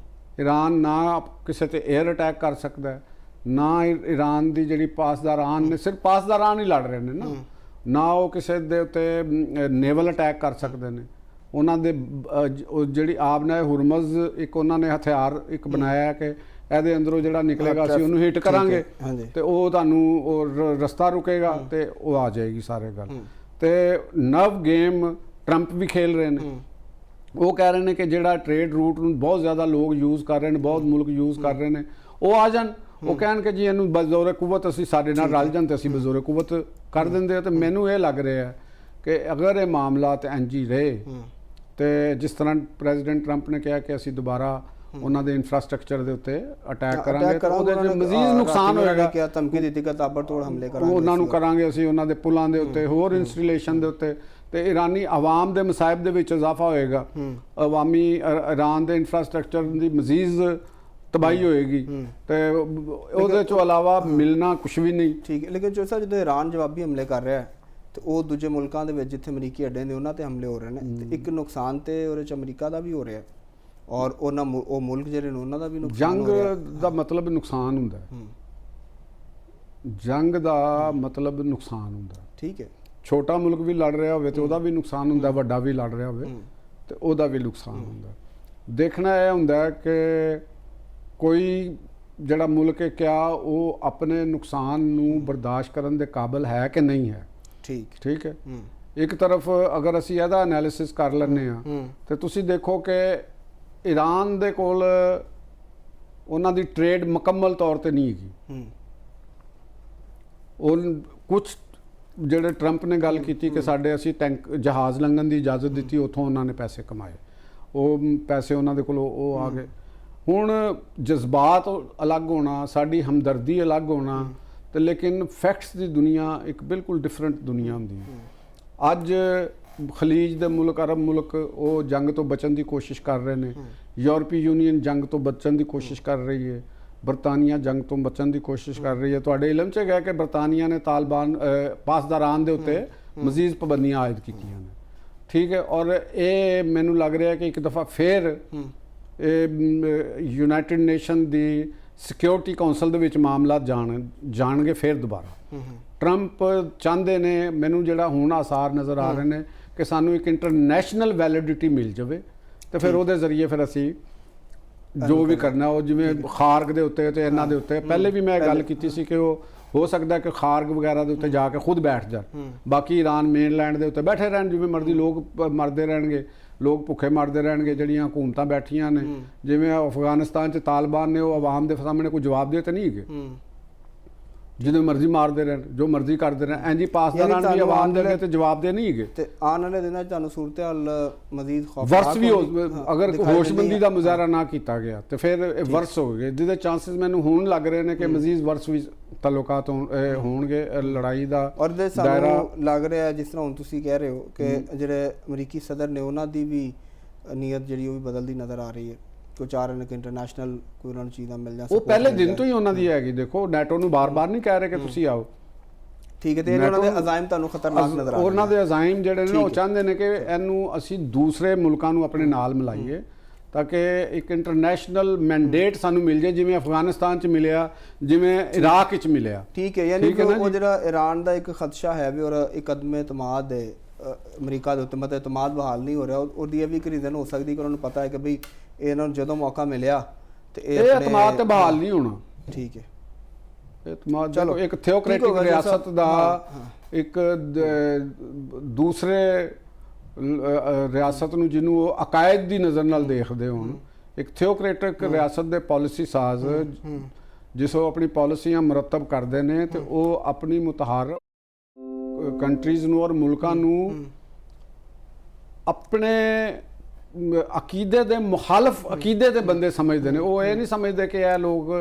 ਈਰਾਨ ਨਾ ਕਿਸੇ ਤੇ 에ਅਰ ਅਟੈਕ ਕਰ ਸਕਦਾ ਹੈ, ਨਾ ਈਰਾਨ ਦੀ ਜਿਹੜੀ ਪਾਸਦਾਰਾਨ ਨੇ, ਸਿਰਫ ਪਾਸਦਾਰਾਨ ਹੀ ਲੜ ਰਹੇ ਨੇ ਨਾ ਉਹ ਕਿਸੇ ਦੇ ਉੱਤੇ ਨੇਵਲ ਅਟੈਕ ਕਰ ਸਕਦੇ ਨੇ। ਉਹਨਾਂ ਦੇ ਜਿਹੜੀ ਆਪ ਨੇ ਹੁਰਮਜ਼ ਇੱਕ ਉਹਨਾਂ ਨੇ ਹਥਿਆਰ ਇੱਕ ਬਣਾਇਆ ਕਿ ਇਹਦੇ ਅੰਦਰੋਂ ਜਿਹੜਾ ਨਿਕਲੇਗਾ ਅਸੀਂ ਉਹਨੂੰ ਹਿੱਟ ਕਰਾਂਗੇ ਤੇ ਉਹ ਤੁਹਾਨੂੰ ਉਹ ਰਸਤਾ ਰੁਕੇਗਾ ਤੇ ਉਹ ਆ ਜਾਏਗੀ ਸਾਰੇ ਗੱਲ। ਤੇ ਨਵ ਗੇਮ ਟਰੰਪ ਵੀ ਖੇਲ ਰਹੇ ਨੇ। ਉਹ ਕਹਿ ਰਹੇ ਨੇ ਕਿ ਜਿਹੜਾ ਟ੍ਰੇਡ ਰੂਟ ਨੂੰ ਬਹੁਤ ਜ਼ਿਆਦਾ ਲੋਕ ਯੂਜ਼ ਕਰ ਰਹੇ ਨੇ, ਬਹੁਤ ਮੁਲਕ ਯੂਜ਼ ਕਰ ਰਹੇ ਨੇ, ਉਹ ਆ ਜਾਣ, ਉਹ ਕਹਿਣ ਕਿ ਜੀ ਇਹਨੂੰ ਬਜ਼ੋਰੇ ਕੁਵਤ ਅਸੀਂ ਸਾਡੇ ਨਾਲ ਰਲ ਜਾਣ ਤੇ ਅਸੀਂ ਬਜ਼ੋਰੇ ਕੁਵਤ ਕਰ ਦਿੰਦੇ। ਤੇ ਮੈਨੂੰ ਇਹ ਲੱਗ ਰਿਹਾ ਕਿ ਅਗਰ ਇਹ ਮਾਮਲਾ ਤੇ ਇੰਝ ਹੀ ਰਹੇ ਤੇ ਜਿਸ ਤਰ੍ਹਾਂ ਪ੍ਰੈਜ਼ੀਡੈਂਟ ਟਰੰਪ ਨੇ ਕਿਹਾ ਕਿ ਅਸੀਂ ਦੁਬਾਰਾ ਉਹਨਾਂ ਦੇ ਇਨਫਰਾਸਟ੍ਰਕਚਰ ਦੇ ਉੱਤੇ ਅਟੈਕ ਕਰਾਂਗੇ ਤਾਂ ਉਹਦੇ ਵਿੱਚ ਮਜ਼ੀਦ ਨੁਕਸਾਨ ਹੋਏਗਾ। ਕਿ ਧਮਕੀ ਦਿੱਤੀ ਕਿ ਤਾਬੜਤੋੜ ਹਮਲੇ ਕਰਾਂਗੇ, ਉਹਨਾਂ ਨੂੰ ਕਰਾਂਗੇ ਅਸੀਂ, ਉਹਨਾਂ ਦੇ ਪੁਲਾਂ ਦੇ ਉੱਤੇ, ਹੋਰ ਇੰਸਟਾਲੇਸ਼ਨ ਦੇ ਉੱਤੇ, ਤੇ ਇਰਾਨੀ ਆਵਾਮ ਦੇ ਮਸਾਇਬ ਦੇ ਵਿੱਚ ਇਜ਼ਾਫਾ ਹੋਏਗਾ। ਅਵਾਮੀ ਇਰਾਨ ਦੇ ਇਨਫਰਾਸਟ੍ਰਕਚਰ ਦੀ ਮਜ਼ੀਦ ਤਬਾਹੀ ਹੋਏਗੀ ਤੇ ਉਹਦੇ ਤੋਂ ਇਲਾਵਾ ਮਿਲਣਾ ਕੁਝ ਵੀ ਨਹੀਂ। ਠੀਕ ਹੈ, ਲੇਕਿਨ ਚੋਰ ਸਾਹਿਬ ਜਦੋਂ ਇਰਾਨ ਜਵਾਬੀ ਹਮਲੇ ਕਰ ਰਿਹਾ ਹੈ ਤੇ ਉਹ ਦੂਜੇ ਮੁਲਕਾਂ ਦੇ ਵਿੱਚ ਜਿੱਥੇ ਅਮਰੀਕੀ ਅੱਡੇ ਨੇ ਉਹਨਾਂ ਤੇ ਹਮਲੇ ਹੋ ਰਹੇ ਨੇ, ਤੇ ਇੱਕ ਨੁਕਸਾਨ ਤੇ ਉਹਦੇ ਚ ਅਮਰੀਕਾ ਦਾ ਵੀ ਹੋ ਰਿਹਾ ਔਰ ਉਹ ਮੁਲਕ ਜਿਹੜੇ ਨੇ ਉਹਨਾਂ ਦਾ ਵੀ ਨੁਕਸਾਨ ਹੋ ਰਿਹਾ। ਜੰਗ ਦਾ ਮਤਲਬ ਨੁਕਸਾਨ ਹੁੰਦਾ ਹੈ, ਜੰਗ ਦਾ ਮਤਲਬ ਨੁਕਸਾਨ ਹੁੰਦਾ। ਠੀਕ ਹੈ, ਛੋਟਾ ਮੁਲਕ ਵੀ ਲੜ ਰਿਹਾ ਹੋਵੇ ਤੇ ਉਹਦਾ ਵੀ ਨੁਕਸਾਨ ਹੁੰਦਾ, ਵੱਡਾ ਵੀ ਲੜ ਰਿਹਾ ਹੋਵੇ ਤੇ ਉਹਦਾ ਵੀ ਨੁਕਸਾਨ ਹੁੰਦਾ। ਦੇਖਣਾ ਇਹ ਹੁੰਦਾ ਕਿ ਕੋਈ ਜਿਹੜਾ ਮੁਲਕ ਹੈ ਕਿਆ ਉਹ ਆਪਣੇ ਨੁਕਸਾਨ ਨੂੰ ਬਰਦਾਸ਼ਤ ਕਰਨ ਦੇ ਕਾਬਿਲ ਹੈ ਕਿ ਨਹੀਂ ਹੈ। ਠੀਕ ਹੈ। ਇੱਕ ਤਰਫ ਅਗਰ ਅਸੀਂ ਇਹਦਾ ਐਨਾਲਿਸਿਸ ਕਰ ਲੈਂਦੇ ਹਾਂ ਤੇ ਤੁਸੀਂ ਦੇਖੋ ਕਿ ਈਰਾਨ ਦੇ ਕੋਲ ਉਹਨਾਂ ਦੀ ਟ੍ਰੇਡ ਮੁਕੰਮਲ ਤੌਰ ਤੇ ਨਹੀਂ ਹੈਗੀ। ਉਹ ਕੁਝ ਜਿਹੜੇ ਟਰੰਪ ਨੇ ਗੱਲ ਕੀਤੀ ਕਿ ਸਾਡੇ ਅਸੀਂ ਟੈਂਕ ਜਹਾਜ਼ ਲੰਘਣ ਦੀ ਇਜਾਜ਼ਤ ਦਿੱਤੀ, ਉੱਥੋਂ ਉਹਨਾਂ ਨੇ ਪੈਸੇ ਕਮਾਏ, ਉਹ ਪੈਸੇ ਉਹਨਾਂ ਦੇ ਕੋਲ ਉਹ ਆ ਗਏ। ਹੁਣ ਜਜ਼ਬਾਤ ਅਲੱਗ ਹੋਣਾ, ਸਾਡੀ ਹਮਦਰਦੀ ਅਲੱਗ ਹੋਣਾ, ਤੇ ਲੇਕਿਨ ਫੈਕਟਸ ਦੀ ਦੁਨੀਆ ਇੱਕ ਬਿਲਕੁਲ ਡਿਫਰੈਂਟ ਦੁਨੀਆ ਹੁੰਦੀ ਹੈ। ਅੱਜ ਖਲੀਜ ਦੇ ਮੁਲਕ, ਅਰਬ ਮੁਲਕ ਉਹ ਜੰਗ ਤੋਂ ਬਚਣ ਦੀ ਕੋਸ਼ਿਸ਼ ਕਰ ਰਹੇ ਨੇ, ਯੂਰਪੀ ਯੂਨੀਅਨ ਜੰਗ ਤੋਂ ਬਚਣ ਦੀ ਕੋਸ਼ਿਸ਼ ਕਰ ਰਹੀ ਹੈ, ਬਰਤਾਨੀਆ ਜੰਗ ਤੋਂ ਬਚਣ ਦੀ ਕੋਸ਼ਿਸ਼ ਕਰ ਰਹੀ ਹੈ। ਤੁਹਾਡੇ ਇਲਮ 'ਚ ਗਿਆ ਕਿ ਬਰਤਾਨੀਆ ਨੇ ਤਾਲਿਬਾਨ ਪਾਸਦਾਰਾਨ ਦੇ ਉੱਤੇ ਮਜ਼ੀਦ ਪਾਬੰਦੀਆਂ ਆਇਦ ਕੀਤੀਆਂ ਨੇ। ਠੀਕ ਹੈ, ਔਰ ਇਹ ਮੈਨੂੰ ਲੱਗ ਰਿਹਾ ਕਿ ਇੱਕ ਦਫਾ ਫਿਰ ਯੂਨਾਈਟਿਡ ਨੇਸ਼ਨ ਦੀ ਸਿਕਿਉਰਿਟੀ ਕਾਉਂਸਲ ਦੇ ਵਿੱਚ ਮਾਮਲਾ ਜਾਣਗੇ ਫਿਰ ਦੁਬਾਰਾ। ਟਰੰਪ ਚਾਹੁੰਦੇ ਨੇ, ਮੈਨੂੰ ਜਿਹੜਾ ਹੁਣ ਆਸਾਰ ਨਜ਼ਰ ਆ ਰਹੇ ਨੇ ਕਿ ਸਾਨੂੰ ਇੱਕ ਇੰਟਰਨੈਸ਼ਨਲ ਵੈਲਿਡਿਟੀ ਮਿਲ ਜਾਵੇ ਤੇ ਫਿਰ ਉਹਦੇ ਜ਼ਰੀਏ ਫਿਰ ਅਸੀਂ ਜੋ ਵੀ ਕਰਨਾ, ਉਹ ਜਿਵੇਂ ਖਾਰਗ ਦੇ ਉੱਤੇ ਤੇ ਇਹਨਾਂ ਦੇ ਉੱਤੇ ਪਹਿਲੇ ਵੀ ਮੈਂ ਗੱਲ ਕੀਤੀ ਸੀ ਕਿ ਉਹ ਹੋ ਸਕਦਾ ਕਿ ਖਾਰਗ ਵਗੈਰਾ ਦੇ ਉੱਤੇ ਜਾ ਕੇ ਖੁਦ ਬੈਠ ਜਾਣ, ਬਾਕੀ ਈਰਾਨ ਮੇਨਲੈਂਡ ਦੇ ਉੱਤੇ ਬੈਠੇ ਰਹਿਣ, ਜਿਵੇਂ ਮਰਜ਼ੀ ਲੋਕ ਮਰਦੇ ਰਹਿਣਗੇ, ਲੋਕ ਭੁੱਖੇ ਮਰਦੇ ਰਹਿਣਗੇ, ਜਿਹੜੀਆਂ ਹਕੂਮਤਾਂ ਬੈਠੀਆਂ ਨੇ। ਜਿਵੇਂ ਅਫਗਾਨਿਸਤਾਨ 'ਚ ਤਾਲਿਬਾਨ ਨੇ ਉਹ ਆਵਾਮ ਦੇ ਸਾਹਮਣੇ ਕੋਈ ਜਵਾਬ ਦੇ ਤੇ ਨਹੀਂ ਹੈਗੇ, ਜਿਹਦੇ ਮਰਜ਼ੀ ਮਾਰਦੇ ਰਹਿਣ, ਜੋ ਮਰਜ਼ੀ ਕਰਦੇ ਰਹਿਣ, ਇੰਝ ਹੀ ਪਾਸਦਾਰਾਂ ਵੀ ਆਵਾਮ ਦੇ ਤੇ ਜਵਾਬ ਦੇ ਨਹੀਂ ਹੈਗੇ। ਤੇ ਆਉਣ ਵਾਲੇ ਦਿਨਾਂ 'ਚ ਤੁਹਾਨੂੰ ਸੂਰਤ ਹਾਲ ਮਜ਼ੀਦ ਵਰਸ ਵੀ ਅਗਰ ਹੋਸ਼ਮੰਦੀ ਦਾ ਮੁਜ਼ਾਹਰਾ ਨਾ ਕੀਤਾ ਗਿਆ ਤੇ ਫਿਰ ਇਹ ਵਰਸ ਹੋ ਗਏ, ਜਿਹਦੇ ਚਾਂਸਸ ਮੈਨੂੰ ਹੁਣ ਲੱਗ ਰਹੇ ਨੇ ਕਿ ਮਜ਼ੀਦ ਵਰਸ ਵੀ ਤਾਲੁਕਾਤ ਹੋਣਗੇ ਲੜਾਈ ਦਾ। ਔਰ ਇਹਦੇ ਸਾਨੂੰ ਲੱਗ ਰਿਹਾ ਜਿਸ ਤਰ੍ਹਾਂ ਹੁਣ ਤੁਸੀਂ ਕਹਿ ਰਹੇ ਹੋ ਕਿ ਜਿਹੜੇ ਅਮਰੀਕੀ ਸਦਰ ਨੇ ਉਹਨਾਂ ਦੀ ਵੀ ਨੀਅਤ ਜਿਹੜੀ ਉਹ ਵੀ ਬਦਲਦੀ ਨਜ਼ਰ ਆ ਰਹੀ ਹੈ, ਕੋਈ ਚਾਹ ਰਹੇ ਨੇ ਕਿ ਇੰਟਰਨੈਸ਼ਨਲ ਕੋਈ ਉਹਨਾਂ ਨੂੰ ਚੀਜ਼ਾਂ ਮਿਲ ਜਾਣ। ਉਹ ਪਹਿਲੇ ਦਿਨ ਤੋਂ ਹੀ ਉਹਨਾਂ ਦੀ ਹੈਗੀ। ਦੇਖੋ ਨੈਟੋ ਨੂੰ ਬਾਰ-ਬਾਰ ਨਹੀਂ ਕਹਿ ਰਹੇ ਕਿ ਤੁਸੀਂ ਆਓ। ਠੀਕ ਹੈ, ਤੇ ਉਹਨਾਂ ਦੇ ਅਜ਼ਾਇਮ ਤੁਹਾਨੂੰ ਖਤਰਨਾਕ ਨਜ਼ਰ ਆ ਰਹੇ। ਉਹਨਾਂ ਦੇ ਅਜ਼ਾਇਮ ਜਿਹੜੇ ਨੇ ਉਹ ਚਾਹੁੰਦੇ ਨੇ ਕਿ ਇਹਨੂੰ ਅਸੀਂ ਦੂਸਰੇ ਮੁਲਕਾਂ ਨੂੰ ਆਪਣੇ ਨਾਲ ਮਿਲਾਈਏ ਤਾਂ ਕਿ ਇੱਕ ਇੰਟਰਨੈਸ਼ਨਲ ਮੈਂਡੇਟ ਸਾਨੂੰ ਮਿਲ ਜਾਏ, ਜਿਵੇਂ ਅਫਗਾਨਿਸਤਾਨ 'ਚ ਮਿਲਿਆ, ਜਿਵੇਂ ਇਰਾਕ 'ਚ ਮਿਲਿਆ। ਠੀਕ ਹੈ, ਯਾਨੀ ਕਿ ਉਹ ਜਿਹੜਾ ਈਰਾਨ ਦਾ ਇੱਕ ਖਦਸ਼ਾ ਹੈ ਵੀ, ਔਰ ਇੱਕ ਅਦਮ ਇਤਮਾਦ ਹੈ ਅਮਰੀਕਾ ਦੇ ਉੱਤੇ, ਮਤਲਬ ਇਤਮਾਦ ਬਹਾਲ ਨਹੀਂ ਹੋ ਰਿਹਾ, ਉਹਦੀ ਇਹ ਵੀ ਇੱਕ ਰੀਜ਼ਨ ਹੋ ਸਕਦੀ ਕਿ ਉਹਨਾਂ ਨੂੰ ਪਤਾ ਹੈ ਕਿ ਬਈ ਇਹਨਾਂ ਨੂੰ ਜਦੋਂ ਮੌਕਾ ਮਿਲਿਆ ਤੇ ਇਹ ਇਤਮਾਦ ਤੇ ਬਹਾਲ ਨਹੀਂ ਹੋਣਾ। ਠੀਕ ਹੈ, ਇਤਮਾਦ ਚਲੋ ਇੱਕ ਥਿਓਕ੍ਰੈਟਿਕ ਰਿਆਸਤ ਦਾ ਇੱਕ ਦੂਸਰੇ ਰਿਆਸਤ ਨੂੰ ਜਿਹਨੂੰ ਉਹ ਅਕਾਇਦ ਦੀ ਨਜ਼ਰ ਨਾਲ ਦੇਖਦੇ ਹੋਣ, ਇੱਕ ਥਿਓਕ੍ਰੈਟਿਕ ਰਿਆਸਤ ਦੇ ਪਾਲਿਸੀ ਸਾਜ਼ ਜਿਸ ਉਹ ਆਪਣੀ ਪਾਲਿਸੀਆਂ ਮੁਰਤਬ ਕਰਦੇ ਨੇ ਤੇ ਉਹ ਆਪਣੀ ਮੁਤਹਾਰ ਕੰਟਰੀਜ਼ ਨੂੰ ਔਰ ਮੁਲਕਾਂ ਨੂੰ ਆਪਣੇ ਅਕੀਦੇ ਦੇ ਮੁਖਾਲਫ ਅਕੀਦੇ ਦੇ ਬੰਦੇ ਸਮਝਦੇ ਨੇ, ਉਹ ਇਹ ਨਹੀਂ ਸਮਝਦੇ ਕਿ ਇਹ ਲੋਕ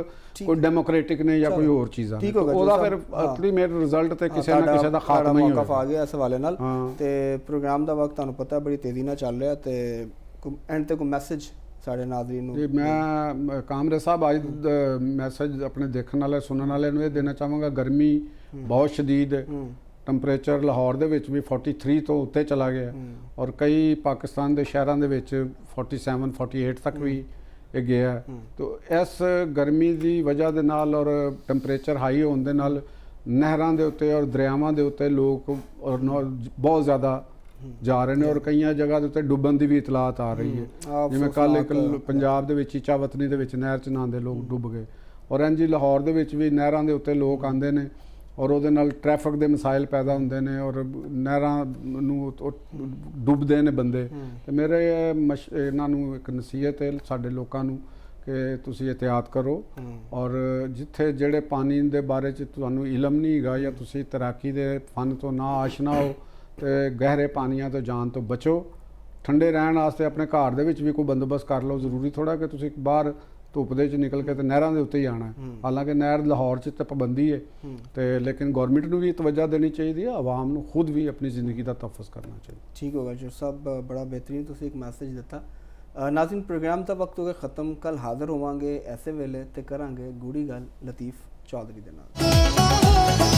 ਕੋਈ ਡੈਮੋਕ੍ਰੈਟਿਕ ਨੇ ਜਾਂ ਕੋਈ ਹੋਰ ਚੀਜ਼ਾਂ ਨੇ। ਉਹਦਾ ਫਿਰ ਅਲਟੀਮੇਟ ਰਿਜ਼ਲਟ ਤੇ ਕਿਸੇ ਨਾ ਕਿਸੇ ਦਾ ਖਾਤਮਾ ਹੀ ਹੋਏਗਾ। ਆ ਗਿਆ ਇਸ ਹਵਾਲੇ ਨਾਲ ਤੇ ਪ੍ਰੋਗਰਾਮ ਦਾ ਵਕਤ ਤੁਹਾਨੂੰ ਪਤਾ ਬੜੀ ਤੇਜ਼ੀ ਨਾਲ ਚੱਲ ਰਿਹਾ ਤੇ ਐਂਡ ਤੇ ਕੋਈ ਮੈਸੇਜ ਸਾਡੇ ਨਾਜ਼ਰੀਨ ਨੂੰ? ਜੀ ਮੈਂ ਕਾਮਰੇ ਸਾਹਿਬ ਅੱਜ ਮੈਸੇਜ ਆਪਣੇ ਦੇਖਣ ਵਾਲੇ ਸੁਣਨ ਵਾਲੇ ਨੂੰ ਇਹ ਦੇਣਾ ਚਾਹਾਂਗਾ, ਗਰਮੀ ਬਹੁਤ ਸ਼ਦੀਦ ਹੈ, ਟੈਂਪਰੇਚਰ ਲਾਹੌਰ ਦੇ ਵਿੱਚ ਵੀ 43 ਤੋਂ ਉੱਤੇ ਚਲਾ ਗਿਆ ਔਰ ਕਈ ਪਾਕਿਸਤਾਨ ਦੇ ਸ਼ਹਿਰਾਂ ਦੇ ਵਿੱਚ 47 48 ਤੱਕ ਵੀ ਇਹ ਗਿਆ। ਤੋ ਇਸ ਗਰਮੀ ਦੀ ਵਜ੍ਹਾ ਦੇ ਨਾਲ ਔਰ ਟੈਂਪਰੇਚਰ ਹਾਈ ਹੋਣ ਦੇ ਨਾਲ ਨਹਿਰਾਂ ਦੇ ਉੱਤੇ ਔਰ ਦਰਿਆਵਾਂ ਦੇ ਉੱਤੇ ਲੋਕ ਔਰ ਬਹੁਤ ਜ਼ਿਆਦਾ ਜਾ ਰਹੇ ਨੇ ਔਰ ਕਈਆਂ ਜਗ੍ਹਾ ਦੇ ਉੱਤੇ ਡੁੱਬਣ ਦੀ ਵੀ ਇਤਲਾਤ ਆ ਰਹੀ ਹੈ। ਜਿਵੇਂ ਕੱਲ ਇੱਕ ਪੰਜਾਬ ਦੇ ਵਿੱਚ ਚਾਵਤਨੀ ਦੇ ਵਿੱਚ ਨਹਿਰ 'ਚ ਨਹਾਉਂਦੇ ਲੋਕ ਡੁੱਬ ਗਏ ਔਰ ਇੰਝ ਹੀ ਲਾਹੌਰ ਦੇ ਵਿੱਚ ਵੀ ਨਹਿਰਾਂ ਦੇ ਉੱਤੇ ਲੋਕ ਆਉਂਦੇ ਨੇ ਔਰ ਉਹਦੇ ਨਾਲ ਟ੍ਰੈਫਿਕ ਦੇ ਮਸਾਇਲ ਪੈਦਾ ਹੁੰਦੇ ਨੇ ਔਰ ਨਹਿਰਾਂ ਨੂੰ ਡੁੱਬਦੇ ਨੇ ਬੰਦੇ। ਤੇ ਮੇਰੇ ਇਹਨਾਂ ਨੂੰ ਇੱਕ ਨਸੀਹਤ ਹੈ ਸਾਡੇ ਲੋਕਾਂ ਨੂੰ ਕਿ ਤੁਸੀਂ ਇਹਤਿਆਤ ਕਰੋ ਔਰ ਜਿੱਥੇ ਜਿਹੜੇ ਪਾਣੀ ਦੇ ਬਾਰੇ 'ਚ ਤੁਹਾਨੂੰ ਇਲਮ ਨਹੀਂ ਹੈਗਾ ਜਾਂ ਤੁਸੀਂ ਤੈਰਾਕੀ ਦੇ ਫਨ ਤੋਂ ਨਾ ਆਸ਼ਨਾ ਹੋ ਤੇ ਗਹਿਰੇ ਪਾਣੀਆਂ ਤੋਂ ਜਾਣ ਤੋਂ ਬਚੋ। ਠੰਡੇ ਰਹਿਣ ਵਾਸਤੇ ਆਪਣੇ ਘਰ ਦੇ ਵਿੱਚ ਵੀ ਕੋਈ ਬੰਦੋਬਸਤ ਕਰ ਲਓ। ਜ਼ਰੂਰੀ ਥੋੜਾ ਕਿ ਤੁਸੀਂ ਬਾਹਰ ਧੁੱਪ ਦੇ 'ਚ ਨਿਕਲ ਕੇ ਤੇ ਨਹਿਰਾਂ ਦੇ ਉੱਤੇ ਹੀ ਆਉਣਾ। ਹਾਲਾਂਕਿ ਨਹਿਰ ਲਾਹੌਰ 'ਚ ਤਾਂ ਪਾਬੰਦੀ ਹੈ ਤੇ ਲੇਕਿਨ ਗੌਰਮੈਂਟ ਨੂੰ ਵੀ ਤਵੱਜਾ ਦੇਣੀ ਚਾਹੀਦੀ ਹੈ, ਆਵਾਮ ਨੂੰ ਖੁਦ ਵੀ ਆਪਣੀ ਜ਼ਿੰਦਗੀ ਦਾ ਤਹਫੁਜ਼ ਕਰਨਾ ਚਾਹੀਦਾ। ਠੀਕ ਹੋਗਾ ਜੀ ਸਾਹਿਬ, ਬੜਾ ਬਿਹਤਰੀਨ ਤੁਸੀਂ ਇੱਕ ਮੈਸੇਜ ਦਿੱਤਾ। ਨਾਜ਼ਰੀਨ ਪ੍ਰੋਗਰਾਮ ਦਾ ਵਕਤ ਹੋ ਗਿਆ ਖਤਮ। ਕੱਲ ਹਾਜ਼ਰ ਹੋਵਾਂਗੇ ਐਸੇ ਵੇਲੇ ਤੇ ਕਰਾਂਗੇ ਗੂੜੀ ਗੱਲ ਲਤੀਫ ਚੌਧਰੀ ਦੇ ਨਾਲ।